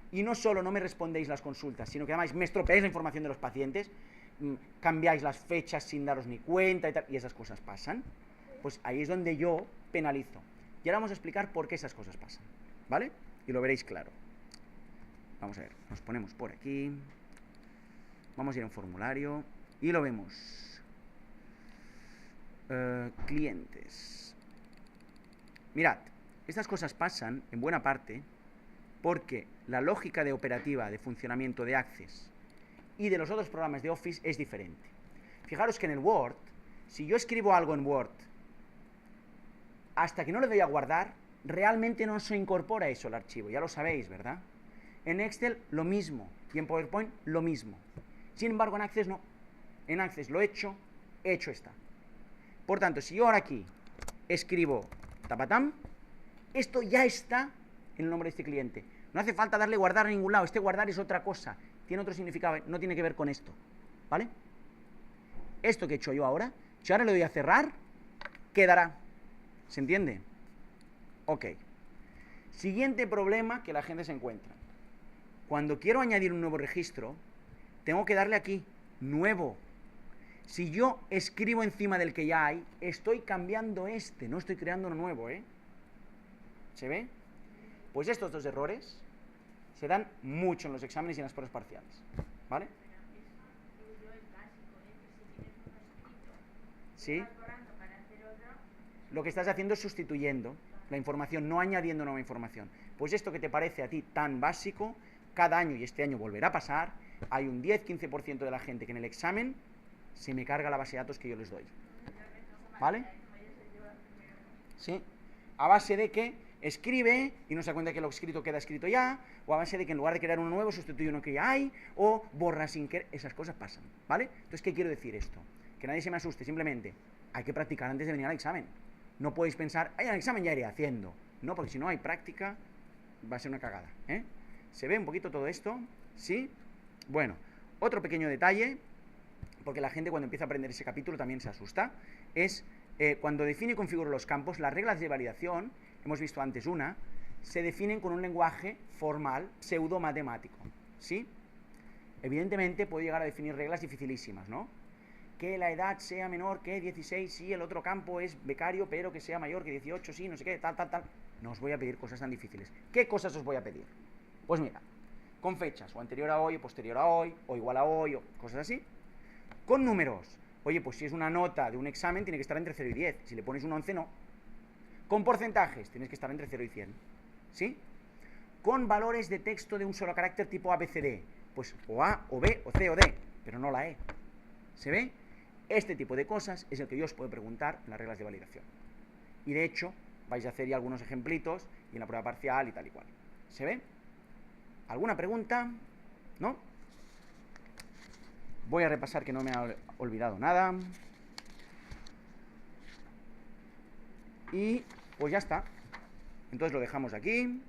y no solo no me respondéis las consultas, sino que además me estropeáis la información de los pacientes, cambiáis las fechas sin daros ni cuenta y esas cosas pasan, pues ahí es donde yo penalizo. Y ahora vamos a explicar por qué esas cosas pasan, ¿vale? Y lo veréis claro. Vamos a ver, nos ponemos por aquí, vamos a ir a un formulario y lo vemos. Clientes. Mirad, estas cosas pasan en buena parte porque la lógica de operativa de funcionamiento de Access y de los otros programas de Office es diferente. Fijaros que en el Word, si yo escribo algo en Word, hasta que no le doy a guardar, realmente no se incorpora eso al archivo, ya lo sabéis, ¿verdad? En Excel lo mismo, y en PowerPoint lo mismo. Sin embargo, en Access no. En Access lo he hecho está. Por tanto, si yo ahora aquí escribo tapatam, esto ya está en el nombre de este cliente. No hace falta darle guardar a ningún lado. Este guardar es otra cosa. Tiene otro significado. No tiene que ver con esto. ¿Vale? Esto que he hecho yo ahora, si ahora le doy a cerrar, quedará. ¿Se entiende? Ok. Siguiente problema que la gente se encuentra. Cuando quiero añadir un nuevo registro, tengo que darle aquí, nuevo. Si yo escribo encima del que ya hay, estoy cambiando este, no estoy creando uno nuevo, ¿eh? ¿Se ve? Pues estos dos errores se dan mucho en los exámenes y en las pruebas parciales, ¿vale? ¿Sí? Lo que estás haciendo es sustituyendo la información, no añadiendo nueva información. Pues esto que te parece a ti tan básico, cada año, y este año volverá a pasar, hay un 10-15% de la gente que en el examen se me carga la base de datos que yo les doy. ¿Vale? ¿Sí? A base de que escribe y no se da cuenta que lo escrito queda escrito ya, o a base de que en lugar de crear uno nuevo sustituye uno que ya hay, o borra sin querer. Esas cosas pasan, ¿vale? Entonces, ¿qué quiero decir esto? Que nadie se me asuste, simplemente hay que practicar antes de venir al examen. No podéis pensar, ay, al examen ya iré haciendo. No, porque si no hay práctica, va a ser una cagada, ¿eh? ¿Se ve un poquito todo esto? ¿Sí? Bueno, otro pequeño detalle, porque la gente cuando empieza a aprender ese capítulo también se asusta, es cuando defino y configuro los campos, las reglas de validación, hemos visto antes una, se definen con un lenguaje formal, pseudo-matemático, ¿sí? Evidentemente puedo llegar a definir reglas dificilísimas, ¿no? Que la edad sea menor que 16 si el otro campo es becario, pero que sea mayor que 18 si, no sé qué, tal. No os voy a pedir cosas tan difíciles. ¿Qué cosas os voy a pedir? Pues mira, con fechas, o anterior a hoy, o posterior a hoy, o igual a hoy, o cosas así. Con números. Oye, pues si es una nota de un examen, tiene que estar entre 0 y 10. Si le pones un 11, no. Con porcentajes, tienes que estar entre 0 y 100. ¿Sí? con valores de texto de un solo carácter tipo ABCD. Pues o A, o B, o C, o D, pero no la E. ¿Se ve? Este tipo de cosas es el que yo os puedo preguntar en las reglas de validación. Y de hecho, vais a hacer ya algunos ejemplitos y en la prueba parcial y tal y cual. ¿Se ve? ¿Alguna pregunta? ¿No? Voy a repasar que no me ha olvidado nada. Y pues ya está. Entonces lo dejamos aquí.